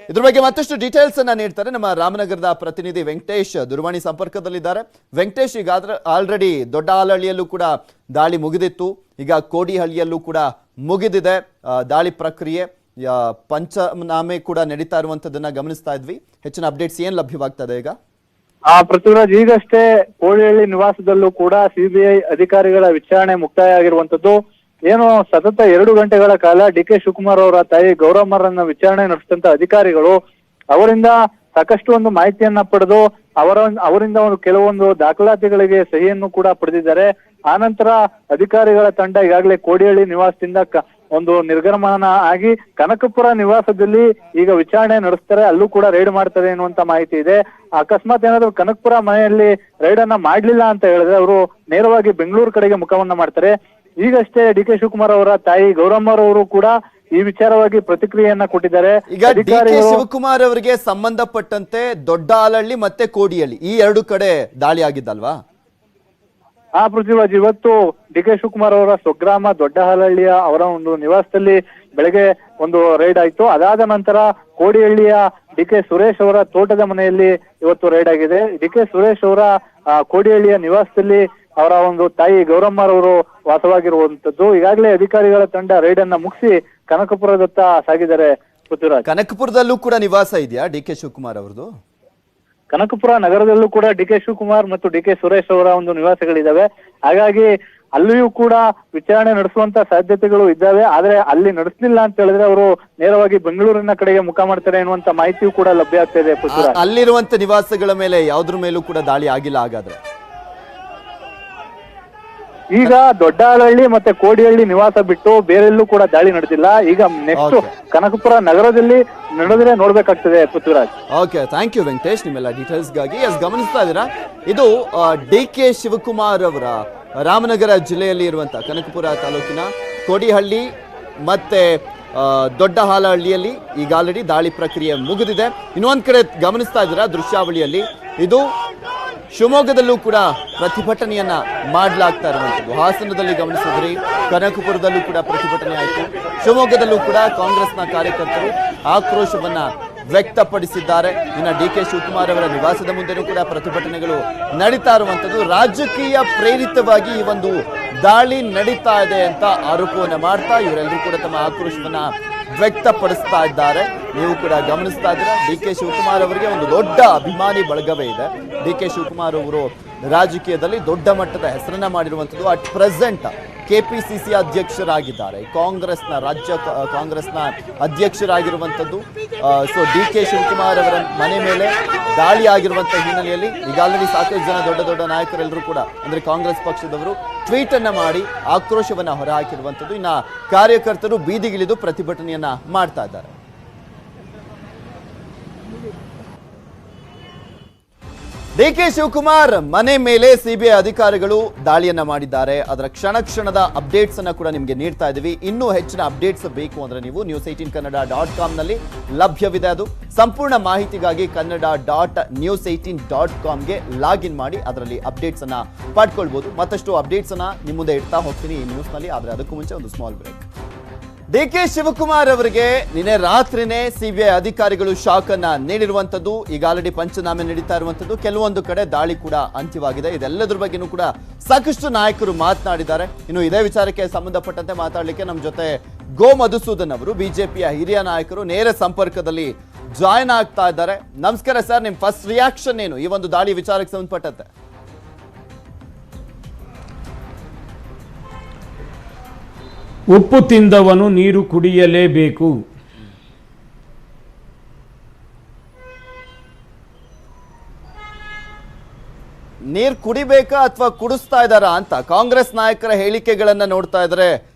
Speaker 1: ಇದ್ರ ಬಗ್ಗೆ ಮತ್ತಷ್ಟು ಡೀಟೇಲ್ಸ್ ಅನ್ನ ನೀಡ್ತಾರೆ ನಮ್ಮ ರಾಮನಗರದ ಪ್ರತಿನಿಧಿ ವೆಂಕಟೇಶ್ ದೂರವಾಣಿ ಸಂಪರ್ಕದಲ್ಲಿದ್ದಾರೆ. ವೆಂಕಟೇಶ್, ಈಗ ಆಲ್ರೆಡಿ ದೊಡ್ಡ ಹಾಲಹಳ್ಳಿಯಲ್ಲೂ ಕೂಡ ದಾಳಿ ಮುಗಿದಿತ್ತು, ಈಗ ಕೋಡಿಹಳ್ಳಿಯಲ್ಲೂ ಕೂಡ ಮುಗಿದಿದೆ ದಾಳಿ ಪ್ರಕ್ರಿಯೆ. ಪಂಚನಾಮೆ ಕೂಡ ನಡೀತಾ ಇರುವಂತದನ್ನ ಗಮನಿಸ್ತಾ ಇದ್ವಿ. ಹೆಚ್ಚಿನ ಅಪ್ಡೇಟ್ಸ್ ಏನ್ ಲಭ್ಯವಾಗ್ತಾ ಇದೆ ಈಗ?
Speaker 3: ಪೃಥ್ವಿರಾಜ್, ಈಗಷ್ಟೇ ಕೋಡಿಹಳ್ಳಿ ನಿವಾಸದಲ್ಲೂ ಕೂಡ ಸಿಬಿಐ ಅಧಿಕಾರಿಗಳ ವಿಚಾರಣೆ ಮುಕ್ತಾಯ ಆಗಿರುವಂತದ್ದು. ಏನು ಸತತ 2 ಗಂಟೆಗಳ ಕಾಲ ಡಿ.ಕೆ. ಶಿವಕುಮಾರ್ ಅವರ ತಾಯಿ ಗೌರಮ್ಮರನ್ನ ವಿಚಾರಣೆ ನಡೆಸಿದಂತ ಅಧಿಕಾರಿಗಳು ಅವರಿಂದ ಸಾಕಷ್ಟು ಒಂದು ಮಾಹಿತಿಯನ್ನ ಪಡೆದು ಅವರಿಂದ ಒಂದು ಕೆಲವೊಂದು ದಾಖಲಾತಿಗಳಿಗೆ ಸಹಿಯನ್ನು ಕೂಡ ಪಡೆದಿದ್ದಾರೆ. ಆನಂತರ ಅಧಿಕಾರಿಗಳ ತಂಡ ಈಗಾಗಲೇ ಕೋಡಿಹಳ್ಳಿ ನಿವಾಸದಿಂದ ಒಂದು ನಿರ್ಗಮನ ಆಗಿ ಕನಕಪುರ ನಿವಾಸದಲ್ಲಿ ಈಗ ವಿಚಾರಣೆ ನಡೆಸ್ತಾರೆ, ಅಲ್ಲೂ ಕೂಡ ರೈಡ್ ಮಾಡ್ತಾರೆ ಎನ್ನುವಂತ ಮಾಹಿತಿ ಇದೆ. ಅಕಸ್ಮಾತ್ ಏನಾದ್ರು ಕನಕಪುರ ಮನೆಯಲ್ಲಿ ರೈಡ್ ಅನ್ನ ಮಾಡ್ಲಿಲ್ಲ ಅಂತ ಹೇಳಿದ್ರೆ ಅವರು ನೇರವಾಗಿ ಬೆಂಗಳೂರು ಕಡೆಗೆ ಮುಖವನ್ನ ಮಾಡ್ತಾರೆ. ಈಗಷ್ಟೇ ಡಿ.ಕೆ. ಶಿವಕುಮಾರ್ ಅವರ ತಾಯಿ ಗೌರಮ್ಮರವರು ಕೂಡ ಈ ವಿಚಾರವಾಗಿ ಪ್ರತಿಕ್ರಿಯೆಯನ್ನ ಕೊಟ್ಟಿದ್ದಾರೆ.
Speaker 1: ಈಗ ಡಿ.ಕೆ. ಶಿವಕುಮಾರ್ ಅವರಿಗೆ ಸಂಬಂಧಪಟ್ಟಂತೆ ದೊಡ್ಡ ಹಾಲಹಳ್ಳಿ ಮತ್ತೆ ಕೋಡಿಹಳ್ಳಿ ಈ 2 ಕಡೆ ದಾಳಿ ಆಗಿದ್ದಲ್ವಾ?
Speaker 3: ಪೃಥ್ವಿರಾಜ್, ಇವತ್ತು ಡಿ.ಕೆ. ಶಿವಕುಮಾರ್ ಅವರ ಸ್ವಗ್ರಾಮ ದೊಡ್ಡ ಹಾಲಹಳ್ಳಿಯ ಅವರ ಒಂದು ನಿವಾಸದಲ್ಲಿ ಬೆಳಗ್ಗೆ ಒಂದು ರೈಡ್ ಆಯ್ತು. ಅದಾದ ನಂತರ ಕೋಡಿಹಳ್ಳಿಯ ಡಿ.ಕೆ. ಸುರೇಶ್ ಅವರ ತೋಟದ ಮನೆಯಲ್ಲಿ ಇವತ್ತು ರೈಡ್ ಆಗಿದೆ. ಡಿ.ಕೆ. ಸುರೇಶ್ ಅವರ ಕೋಡಿಹಳ್ಳಿಯ ನಿವಾಸದಲ್ಲಿ ಅವರ ಒಂದು ತಾಯಿ ಗೌರಮ್ಮರವರು ವಾಸವಾಗಿರುವಂತದ್ದು. ಈಗಾಗಲೇ ಅಧಿಕಾರಿಗಳ ತಂಡ ರೈಡ್ ಅನ್ನ ಮುಗಿಸಿ ಕನಕಪುರದತ್ತ ಸಾಗಿದ್ದಾರೆ. ಪೃಥ್ವಿರಾಜ್,
Speaker 1: ಕನಕಪುರದಲ್ಲೂ ಕೂಡ ನಿವಾಸ ಇದೆಯಾ ಡಿ.ಕೆ. ಶಿವಕುಮಾರ್ ಅವರದು?
Speaker 3: ಕನಕಪುರ ನಗರದಲ್ಲೂ ಕೂಡ ಡಿ.ಕೆ. ಶಿವಕುಮಾರ್ ಮತ್ತು ಡಿ.ಕೆ. ಸುರೇಶ್ ಅವರ ಒಂದು ನಿವಾಸಗಳಿದ್ದಾವೆ. ಹಾಗಾಗಿ ಅಲ್ಲಿಯೂ ಕೂಡ ವಿಚಾರಣೆ ನಡೆಸುವಂತ ಸಾಧ್ಯತೆಗಳು ಇದ್ದಾವೆ. ಆದ್ರೆ ಅಲ್ಲಿ ನಡೆಸಲಿಲ್ಲ ಅಂತ ಹೇಳಿದ್ರೆ ಅವರು ನೇರವಾಗಿ ಬೆಂಗಳೂರಿನ ಕಡೆಗೆ ಮುಖ ಮಾಡ್ತಾರೆ ಎನ್ನುವಂತ ಮಾಹಿತಿಯೂ ಕೂಡ ಲಭ್ಯ ಆಗ್ತಾ ಇದೆ.
Speaker 1: ಅಲ್ಲಿರುವಂತ ನಿವಾಸಗಳ ಮೇಲೆ ಯಾವ್ದ್ರ ಮೇಲೂ ಕೂಡ ದಾಳಿ ಆಗಿಲ್ಲ ಹಾಗಾದ್ರೆ?
Speaker 3: ಈಗ ದೊಡ್ಡ ಹಾಲಹಳ್ಳಿ ಮತ್ತೆ ಕೋಡಿಹಳ್ಳಿ ನಿವಾಸ ಬಿಟ್ಟು ಬೇರೆಲ್ಲೂ ಕೂಡ ದಾಳಿ ನಡೆದಿಲ್ಲ. ಈಗ ನೆಕ್ಸ್ಟ್ ಕನಕಪುರ ನಗರದಲ್ಲಿ ನಡೆದ್ರೆ ನೋಡ್ಬೇಕಾಗ್ತದೆ. Prithviraj,
Speaker 1: okay, thank you Venkatesh ನಿಮ್ಮೆಲ್ಲ ಡೀಟೇಲ್ಸ್ ಗಾಗಿ. ಗಮನಿಸ್ತಾ ಇದ್ದೀರಾ, ಇದು ಡಿ.ಕೆ. ಶಿವಕುಮಾರ್ ಅವರ ರಾಮನಗರ ಜಿಲ್ಲೆಯಲ್ಲಿ ಇರುವಂತಹ ಕನಕಪುರ ತಾಲೂಕಿನ ಕೋಡಿಹಳ್ಳಿ ಮತ್ತೆ ದೊಡ್ಡ ಹಾಲಹಳ್ಳಿಯಲ್ಲಿ ಈಗ ಆಲ್ರೆಡಿ ದಾಳಿ ಪ್ರಕ್ರಿಯೆ ಮುಗಿದಿದೆ. ಇನ್ನೊಂದ್ ಕಡೆ ಗಮನಿಸ್ತಾ ಇದ್ದೀರಾ ದೃಶ್ಯಾವಳಿಯಲ್ಲಿ, ಇದು ಶಿವಮೊಗ್ಗದಲ್ಲೂ ಕೂಡ ಪ್ರತಿಭಟನೆಯನ್ನ ಮಾಡಲಾಗ್ತಾ ಇರುವಂಥದ್ದು. ಹಾಸನದಲ್ಲಿ ಗಮನಿಸಿದ್ರಿ, ಕನಕಪುರದಲ್ಲೂ ಕೂಡ ಪ್ರತಿಭಟನೆ ಆಯಿತು. ಶಿವಮೊಗ್ಗದಲ್ಲೂ ಕೂಡ ಕಾಂಗ್ರೆಸ್ನ ಕಾರ್ಯಕರ್ತರು ಆಕ್ರೋಶವನ್ನ ವ್ಯಕ್ತಪಡಿಸಿದ್ದಾರೆ. ಇನ್ನು ಡಿ.ಕೆ. ಶಿವಕುಮಾರ್ ಅವರ ನಿವಾಸದ ಮುಂದೆನೂ ಕೂಡ ಪ್ರತಿಭಟನೆಗಳು ನಡೀತಾ ಇರುವಂಥದ್ದು. ರಾಜಕೀಯ ಪ್ರೇರಿತವಾಗಿ ಈ ಒಂದು ದಾಳಿ ನಡೀತಾ ಇದೆ ಅಂತ ಆರೋಪವನ್ನ ಮಾಡ್ತಾ ಇವರೆಲ್ಲರೂ ಕೂಡ ತಮ್ಮ ಆಕ್ರೋಶವನ್ನ ವ್ಯಕ್ತಪಡಿಸ್ತಾ ಇದ್ದಾರೆ. ನೀವು ಕೂಡ ಗಮನಿಸ್ತಾ ಇದ್ದೀರಾ, ಡಿ.ಕೆ. ಶಿವಕುಮಾರ್ ಅವರಿಗೆ ಒಂದು ದೊಡ್ಡ ಅಭಿಮಾನಿ ಬಳಗವೇ ಇದೆ. ಡಿ.ಕೆ. ಶಿವಕುಮಾರ್ ಅವರು ರಾಜಕೀಯದಲ್ಲಿ ದೊಡ್ಡ ಮಟ್ಟದ ಹೆಸರನ್ನ ಮಾಡಿರುವಂಥದ್ದು. ಅಟ್ ಪ್ರೆಸೆಂಟ್ ಕೆಪಿಸಿಸಿ ಅಧ್ಯಕ್ಷರಾಗಿದ್ದಾರೆ, ರಾಜ್ಯ ಕಾಂಗ್ರೆಸ್ನ ಅಧ್ಯಕ್ಷರಾಗಿರುವಂಥದ್ದು. ಸೊ ಡಿ.ಕೆ. ಶಿವಕುಮಾರ್ ಅವರ ಮನೆ ಮೇಲೆ ದಾಳಿ ಆಗಿರುವಂಥ ಹಿನ್ನೆಲೆಯಲ್ಲಿ ಈಗ ಆಲ್ರೆಡಿ ಸಾಕಷ್ಟು ಜನ ದೊಡ್ಡ ದೊಡ್ಡ ನಾಯಕರೆಲ್ಲರೂ ಕೂಡ ಅಂದ್ರೆ ಕಾಂಗ್ರೆಸ್ ಪಕ್ಷದವರು ಟ್ವೀಟ್ ಅನ್ನ ಮಾಡಿ ಆಕ್ರೋಶವನ್ನ ಹೊರಹಾಕಿರುವಂಥದ್ದು. ಇನ್ನು ಕಾರ್ಯಕರ್ತರು ಬೀದಿಗಿಳಿದು ಪ್ರತಿಭಟನೆಯನ್ನ ಮಾಡ್ತಾ ಇದ್ದಾರೆ. ಡಿ.ಕೆ. ಶಿವಕುಮಾರ್ ಮನೆ ಮೇಲೆ ಸಿಬಿಐ ಅಧಿಕಾರಿಗಳು ದಾಳಿಯನ್ನ ಮಾಡಿದ್ದಾರೆ. ಅದರ ಕ್ಷಣದ ಅಪ್ಡೇಟ್ಸ್ ಅನ್ನ ಕೂಡ ನಿಮಗೆ ನೀಡ್ತಾ ಇದ್ದೀವಿ. ಇನ್ನೂ ಹೆಚ್ಚಿನ ಅಪ್ಡೇಟ್ಸ್ ಬೇಕು ಅಂದ್ರೆ ನೀವು news18kannada.com ನಲ್ಲಿ ಲಭ್ಯವಿದೆ. ಅದು ಸಂಪೂರ್ಣ ಮಾಹಿತಿಗಾಗಿ kannada.news18.com ಗೆ ಲಾಗಿನ್ ಮಾಡಿ ಅದರಲ್ಲಿ ಅಪ್ಡೇಟ್ಸ್ ಅನ್ನ ಪಡ್ಕೊಳ್ಬಹುದು. ಮತ್ತಷ್ಟು ಅಪ್ಡೇಟ್ಸ್ ಅನ್ನ ನಿಮ್ಮ ಮುಂದೆ ಇಡ್ತಾ ಹೋಗ್ತೀನಿ ಈ ನ್ಯೂಸ್ ನಲ್ಲಿ. ಆದ್ರೆ ಅದಕ್ಕೂ ಮುಂಚೆ ಒಂದು ಸ್ಮಾಲ್ ಬ್ರೇಕ್. ಡಿ.ಕೆ. ಶಿವಕುಮಾರ್ ಅವರಿಗೆ ನಿನ್ನೆ ರಾತ್ರಿನೇ ಸಿಬಿಐ ಅಧಿಕಾರಿಗಳು ಶಾಕ್ ಅನ್ನ ನೀಡಿರುವಂತದ್ದು. ಈಗ ಆಲ್ರೆಡಿ ಪಂಚನಾಮೆ ನಡೀತಾ ಇರುವಂತದ್ದು. ಕೆಲವೊಂದು ಕಡೆ ದಾಳಿ ಕೂಡ ಅಂತ್ಯವಾಗಿದೆ. ಇದೆಲ್ಲದ್ರ ಬಗ್ಗೆನೂ ಕೂಡ ಸಾಕಷ್ಟು ನಾಯಕರು ಮಾತನಾಡಿದ್ದಾರೆ. ಇನ್ನು ಇದೇ ವಿಚಾರಕ್ಕೆ ಸಂಬಂಧಪಟ್ಟಂತೆ ಮಾತಾಡಲಿಕ್ಕೆ ನಮ್ಮ ಜೊತೆ ಗೋ ಮಧುಸೂದನ್ ಅವರು, ಬಿಜೆಪಿಯ ಹಿರಿಯ ನಾಯಕರು, ನೇರ ಸಂಪರ್ಕದಲ್ಲಿ ಜಾಯ್ನ್ ಆಗ್ತಾ ಇದ್ದಾರೆ. ನಮಸ್ಕಾರ ಸರ್, ನಿಮ್ ಫಸ್ಟ್ ರಿಯಾಕ್ಷನ್ ಏನು ಈ ಒಂದು ದಾಳಿ ವಿಚಾರಕ್ಕೆ ಸಂಬಂಧಪಟ್ಟಂತೆ?
Speaker 4: ಉಪ್ಪು ತಿಂದವನು ನೀರು ಕುಡಿಯಲೇಬೇಕು.
Speaker 1: ನೀರು ಕುಡಿಬೇಕಾ ಅಥವಾ ಕುಡಿಸ್ತಾ ಇದ್ದಾರಾ ಅಂತ ಕಾಂಗ್ರೆಸ್ ನಾಯಕರ ಹೇಳಿಕೆಗಳನ್ನ ನೋಡ್ತಾ ಇದ್ರೆ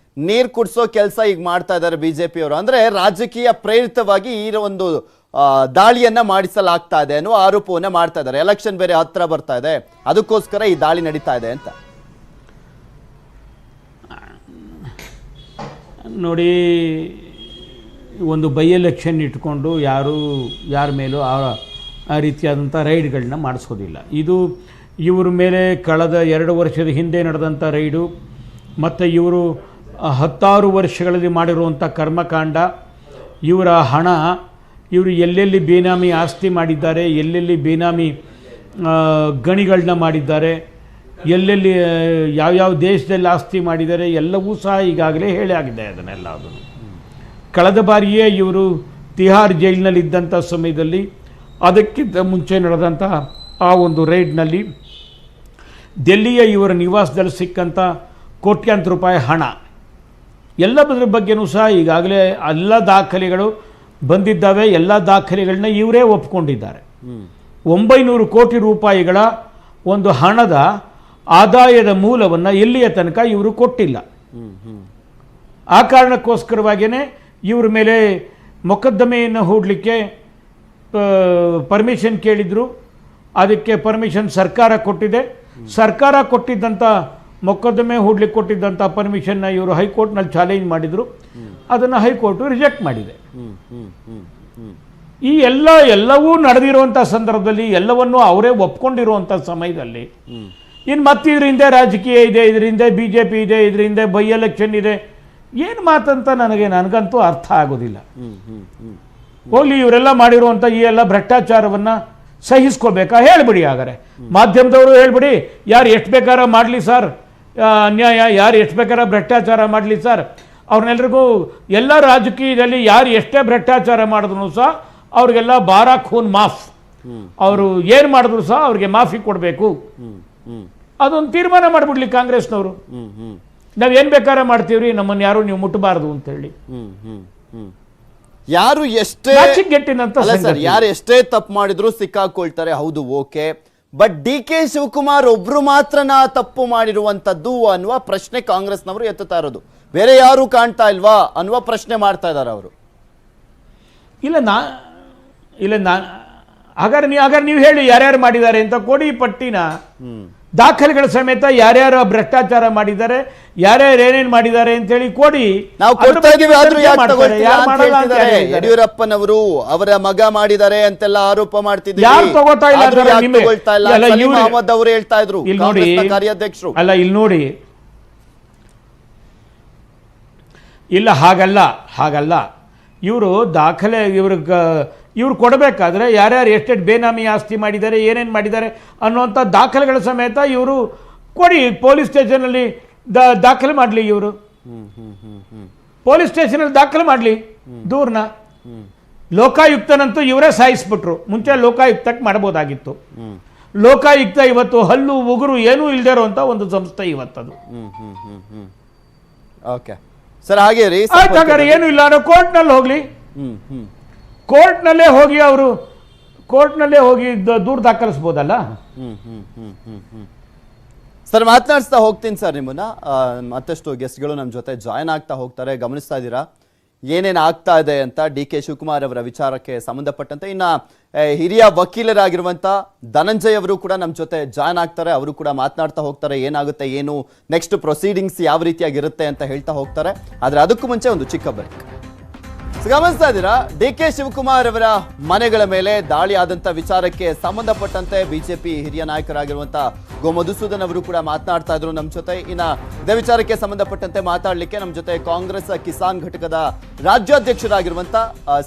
Speaker 1: ನೀರ್ ಕುಡ್ಸೋ ಕೆಲಸ ಈಗ ಮಾಡ್ತಾ ಇದ್ದಾರೆ ಬಿಜೆಪಿ ಅವರು. ಅಂದ್ರೆ ರಾಜಕೀಯ ಪ್ರೇರಿತವಾಗಿ ಈ ಒಂದು ದಾಳಿಯನ್ನ ಮಾಡಿಸಲಾಗ್ತಾ ಇದೆ ಅನ್ನೋ ಆರೋಪವನ್ನ ಮಾಡ್ತಾ ಇದ್ದಾರೆ. ಎಲೆಕ್ಷನ್ ಬೇರೆ ಹತ್ರ ಬರ್ತಾ ಇದೆ, ಅದಕ್ಕೋಸ್ಕರ ಈ ದಾಳಿ ನಡೀತಾ ಇದೆ ಅಂತ.
Speaker 4: ನೋಡಿ, ಒಂದು ಬೈ ಎಲೆಕ್ಷನ್ ಇಟ್ಕೊಂಡು ಯಾರ ಮೇಲೂ ಆ ರೀತಿಯಾದಂಥ ರೈಡ್ಗಳನ್ನ ಮಾಡಿಸೋದಿಲ್ಲ. ಇದು ಇವ್ರ ಮೇಲೆ ಕಳೆದ 2 ವರ್ಷದ ಹಿಂದೆ ನಡೆದಂಥ ರೈಡು ಮತ್ತು ಇವರು 10 ವರ್ಷಗಳಲ್ಲಿ ಮಾಡಿರುವಂಥ ಕರ್ಮಕಾಂಡ, ಇವರ ಹಣ, ಇವರು ಎಲ್ಲೆಲ್ಲಿ ಬೇನಾಮಿ ಆಸ್ತಿ ಮಾಡಿದ್ದಾರೆ, ಎಲ್ಲೆಲ್ಲಿ ಬೇನಾಮಿ ಗಣಿಗಳನ್ನ ಮಾಡಿದ್ದಾರೆ, ಎಲ್ಲೆಲ್ಲಿ ಯಾವ್ಯಾವ ದೇಶದಲ್ಲಿ ಆಸ್ತಿ ಮಾಡಿದ್ದಾರೆ ಎಲ್ಲವೂ ಸಹ ಈಗಾಗಲೇ ಹೇಳಿ ಆಗಿದೆ. ಅದನ್ನೆಲ್ಲ ಕಳೆದ ಬಾರಿಯೇ ಇವರು ತಿಹಾರ್ ಜೈಲಿನಲ್ಲಿದ್ದಂಥ ಸಮಯದಲ್ಲಿ ಅದಕ್ಕಿಂತ ಮುಂಚೆ ನಡೆದಂಥ ಆ ಒಂದು ರೈಡ್ನಲ್ಲಿ ದಿಲ್ಲಿಯ ಇವರ ನಿವಾಸದಲ್ಲಿ ಸಿಕ್ಕಂಥ ಕೋಟ್ಯಾಂತರ ರೂಪಾಯಿ ಹಣ ಎಲ್ಲದರ ಬಗ್ಗೆನೂ ಸಹ ಈಗಾಗಲೇ ಎಲ್ಲ ದಾಖಲೆಗಳು ಬಂದಿದ್ದಾವೆ. ಎಲ್ಲ ದಾಖಲೆಗಳನ್ನ ಇವರೇ ಒಪ್ಕೊಂಡಿದ್ದಾರೆ. 900 ಕೋಟಿ ರೂಪಾಯಿಗಳ ಒಂದು ಹಣದ ಆದಾಯದ ಮೂಲವನ್ನು ಎಲ್ಲಿಯ ತನಕ ಇವರು ಕೊಟ್ಟಿಲ್ಲ. ಆ ಕಾರಣಕ್ಕೋಸ್ಕರವಾಗಿಯೇ ಇವ್ರ ಮೇಲೆ ಮೊಕದ್ದಮೆಯನ್ನು ಹೂಡಲಿಕ್ಕೆ ಪರ್ಮಿಷನ್ ಕೇಳಿದರು. ಅದಕ್ಕೆ ಪರ್ಮಿಷನ್ ಸರ್ಕಾರ ಕೊಟ್ಟಿದೆ. ಸರ್ಕಾರ ಕೊಟ್ಟಿದ್ದಂಥ ಮೊಕದ್ದಮೆ ಹೂಡಲಿಕ್ಕೆ ಕೊಟ್ಟಿದ್ದಂಥ ಪರ್ಮಿಷನ್ನ ಇವರು ಹೈಕೋರ್ಟ್ನಲ್ಲಿ ಚಾಲೆಂಜ್ ಮಾಡಿದರು. ಅದನ್ನು ಹೈಕೋರ್ಟು ರಿಜೆಕ್ಟ್ ಮಾಡಿದೆ. ಈ ಎಲ್ಲವೂ ನಡೆದಿರುವಂಥ ಸಂದರ್ಭದಲ್ಲಿ, ಎಲ್ಲವನ್ನೂ ಅವರೇ ಒಪ್ಕೊಂಡಿರುವಂಥ ಸಮಯದಲ್ಲಿ ಇನ್ನು ಮತ್ತೆ ಇದರಿಂದ ರಾಜಕೀಯ ಇದೆ, ಇದರಿಂದ BJP ಇದೆ, ಇದರಿಂದ ಬೈ ಎಲೆಕ್ಷನ್ ಇದೆ, ಏನು ಮಾತಂತ ನನಗಂತೂ ಅರ್ಥ ಆಗೋದಿಲ್ಲ. ಹೋಗ್ಲಿ, ಇವರೆಲ್ಲ ಮಾಡಿರುವಂಥ ಈ ಎಲ್ಲ ಭ್ರಷ್ಟಾಚಾರವನ್ನು ಸಹಿಸ್ಕೋಬೇಕಾ? ಹೇಳ್ಬಿಡಿ. ಹಾಗಾದ್ರೆ ಮಾಧ್ಯಮದವರು ಹೇಳ್ಬಿಡಿ, ಯಾರು ಎಷ್ಟು ಬೇಕಾರ ಮಾಡಲಿ ಸರ್ ಅನ್ಯಾಯ, ಯಾರು ಎಷ್ಟು ಬೇಕಾರ ಭ್ರಷ್ಟಾಚಾರ ಮಾಡಲಿ ಸರ್, ಅವ್ರನ್ನೆಲ್ರಿಗೂ ಎಲ್ಲ ರಾಜಕೀಯದಲ್ಲಿ ಯಾರು ಎಷ್ಟೇ ಭ್ರಷ್ಟಾಚಾರ ಮಾಡಿದ್ರು ಸಹ ಅವ್ರಿಗೆಲ್ಲ ಬಾರಾ ಖೂನ್ ಮಾಫ್, ಅವರು ಏನು ಮಾಡಿದ್ರು ಸಹ ಅವ್ರಿಗೆ ಮಾಫಿ ಕೊಡಬೇಕು. ಅದೊಂದು ತೀರ್ಮಾನ ಮಾಡಿಬಿಡ್ಲಿ ಕಾಂಗ್ರೆಸ್ನವರು. ನಾವೇನು ಬೇಕಾದ್ರೆ ಮಾಡ್ತೀವ್ರಿ, ನಮ್ಮನ್ನು ಯಾರು ನೀವು ಮುಟ್ಟಬಾರ್ದು ಅಂತೇಳಿ.
Speaker 1: ಯಾರು ಎಷ್ಟೇ ಯಾರು ಎಷ್ಟೇ ತಪ್ಪು ಮಾಡಿದ್ರು ಸಿಕ್ಕಾಕೊಳ್ತಾರೆ, ಹೌದು, ಓಕೆ. ಬಟ್ DK ಶಿವಕುಮಾರ್ ಒಬ್ರು ಮಾತ್ರನ ತಪ್ಪು ಮಾಡಿರುವಂತದ್ದು ಅನ್ನುವ ಪ್ರಶ್ನೆ ಕಾಂಗ್ರೆಸ್ನವರು ಎತ್ತುತ್ತಾ ಇರೋದು. ಬೇರೆ ಯಾರು ಕಾಣ್ತಾ ಇಲ್ವಾ ಅನ್ನುವ ಪ್ರಶ್ನೆ ಮಾಡ್ತಾ ಇದ್ದಾರೆ ಅವರು.
Speaker 4: ಹಾಗಾದ್ರೆ ನೀವು ಹೇಳಿ ಯಾರ್ಯಾರು ಮಾಡಿದ್ದಾರೆ ಅಂತ ಕೊಡಿ ಪಟ್ಟಿನ, ದಾಖಲೆಗಳ ಸಮೇತ ಯಾರ್ಯಾರು ಭ್ರಷ್ಟಾಚಾರ ಮಾಡಿದ್ದಾರೆ, ಯಾರ್ಯಾರು ಏನೇನು ಮಾಡಿದ್ದಾರೆ ಅಂತ ಹೇಳಿ ಕೊಡಿ.
Speaker 1: ನಾವು ಕೊಡ್ತಾ ಇದೀವಿ, ಆದ್ರೂ ಯಾಕೆ ತಗೊಳ್ತಿಲ್ಲ ಅಂತ ಹೇಳ್ತಿದ್ದಾರೆ. ಯಡಿಯೂರಪ್ಪನವರು ಅವರ ಮಗ ಮಾಡಿದ್ದಾರೆ ಅಂತೆಲ್ಲ ಆರೋಪ ಮಾಡ್ತಿದ್ದೀವಿ.
Speaker 4: ಯಾರು ತಗೋತಾ ಇಲ್ಲ?
Speaker 1: ಸಲೀಂ ಅಹಮದ್ ಅವರು ಹೇಳ್ತಾ ಇದ್ರು, ಕಾರ್ಯಾಧ್ಯಕ್ಷರು.
Speaker 4: ಅಲ್ಲ, ಇಲ್ಲಿ ನೋಡಿ, ಇಲ್ಲ ಹಾಗಲ್ಲ. ಇವರು ದಾಖಲೆ ಇವ್ರು ಕೊಡಬೇಕಾದ್ರೆ ಯಾರ್ಯಾರು ಎಷ್ಟೆಷ್ಟು ಬೇನಾಮಿ ಆಸ್ತಿ ಮಾಡಿದ್ದಾರೆ, ಏನೇನು ಮಾಡಿದ್ದಾರೆ ಅನ್ನುವಂಥ ದಾಖಲೆಗಳ ಸಮೇತ ಇವರು ಕೊಡಿ. ಪೊಲೀಸ್ ಸ್ಟೇಷನಲ್ಲಿ ದಾಖಲೆ ಮಾಡಲಿ, ಇವರು ಪೊಲೀಸ್ ಸ್ಟೇಷನಲ್ಲಿ ದಾಖಲೆ ಮಾಡಲಿ ದೂರನ್ನ. ಲೋಕಾಯುಕ್ತನಂತೂ ಇವರೇ ಸಾಯಿಸ್ಬಿಟ್ರು. ಮುಂಚೆ ಲೋಕಾಯುಕ್ತಕ್ಕೆ ಮಾಡಬಹುದಾಗಿತ್ತು. ಲೋಕಾಯುಕ್ತ ಇವತ್ತು ಹಲ್ಲು ಉಗುರು ಏನೂ ಇಲ್ಲದೆ ಇರುವಂಥ ಒಂದು ಸಂಸ್ಥೆ ಇವತ್ತದು.
Speaker 1: ಓಕೆ ಸರ್, ಹಾಗೆ ರೀ,
Speaker 4: ಏನು ಇಲ್ಲ ಅನ್ನೋ ಕೋರ್ಟ್ನಲ್ಲಿ ಹೋಗ್ಲಿ, ಕೋರ್ಟ್ನಲ್ಲೇ ಹೋಗಿ ದೂರು ದಾಖಲಿಸ್ಬೋದಲ್ಲ.
Speaker 1: ಸರ್, ಮಾತನಾಡಿಸ್ತಾ ಹೋಗ್ತೀನಿ ಸರ್ ನಿಮ್ಮನ್ನ. ಮತ್ತಷ್ಟು ಗೆಸ್ಟ್ಗಳು ನಮ್ಮ ಜೊತೆ ಜಾಯ್ನ್ ಆಗ್ತಾ ಹೋಗ್ತಾರೆ. ಗಮನಿಸ್ತಾ ಇದ್ದೀರಾ ಏನೇನು ಆಗ್ತಾ ಇದೆ ಅಂತ DK ಶಿವಕುಮಾರ್ ಅವರ ವಿಚಾರಕ್ಕೆ ಸಂಬಂಧಪಟ್ಟಂತೆ. ಇನ್ನ ಹಿರಿಯ ವಕೀಲರಾಗಿರುವಂತ ಧನಂಜಯ್ ಅವರು ಕೂಡ ನಮ್ಮ ಜೊತೆ ಜಾಯ್ನ್ ಆಗ್ತಾರೆ. ಅವರು ಕೂಡ ಮಾತನಾಡ್ತಾ ಹೋಗ್ತಾರೆ, ಏನಾಗುತ್ತೆ, ಏನು ನೆಕ್ಸ್ಟ್ ಪ್ರೊಸೀಡಿಂಗ್ಸ್ ಯಾವ ರೀತಿಯಾಗಿರುತ್ತೆ ಅಂತ ಹೇಳ್ತಾ ಹೋಗ್ತಾರೆ. ಆದ್ರೆ ಅದಕ್ಕೂ ಮುಂಚೆ ಒಂದು ಚಿಕ್ಕ ಬ್ರೇಕ್. ಗಮನಿಸ್ತಾ ಇದ್ದೀರಾ, DK ಶಿವಕುಮಾರ್ ಅವರ ಮನೆಗಳ ಮೇಲೆ ದಾಳಿ ಆದಂತ ವಿಚಾರಕ್ಕೆ ಸಂಬಂಧಪಟ್ಟಂತೆ ಬಿಜೆಪಿ ಹಿರಿಯ ನಾಯಕರಾಗಿರುವಂತಹ ಗೋ ಮಧುಸೂದನ್ ಅವರು ಕೂಡ ಮಾತನಾಡ್ತಾ ಇದ್ರು ನಮ್ಮ ಜೊತೆ. ಇನ್ನ ಇದೇ ವಿಚಾರಕ್ಕೆ ಸಂಬಂಧಪಟ್ಟಂತೆ ಮಾತಾಡ್ಲಿಕ್ಕೆ ನಮ್ಮ ಜೊತೆ ಕಾಂಗ್ರೆಸ್ ಕಿಸಾನ್ ಘಟಕದ ರಾಜ್ಯಾಧ್ಯಕ್ಷರಾಗಿರುವಂತ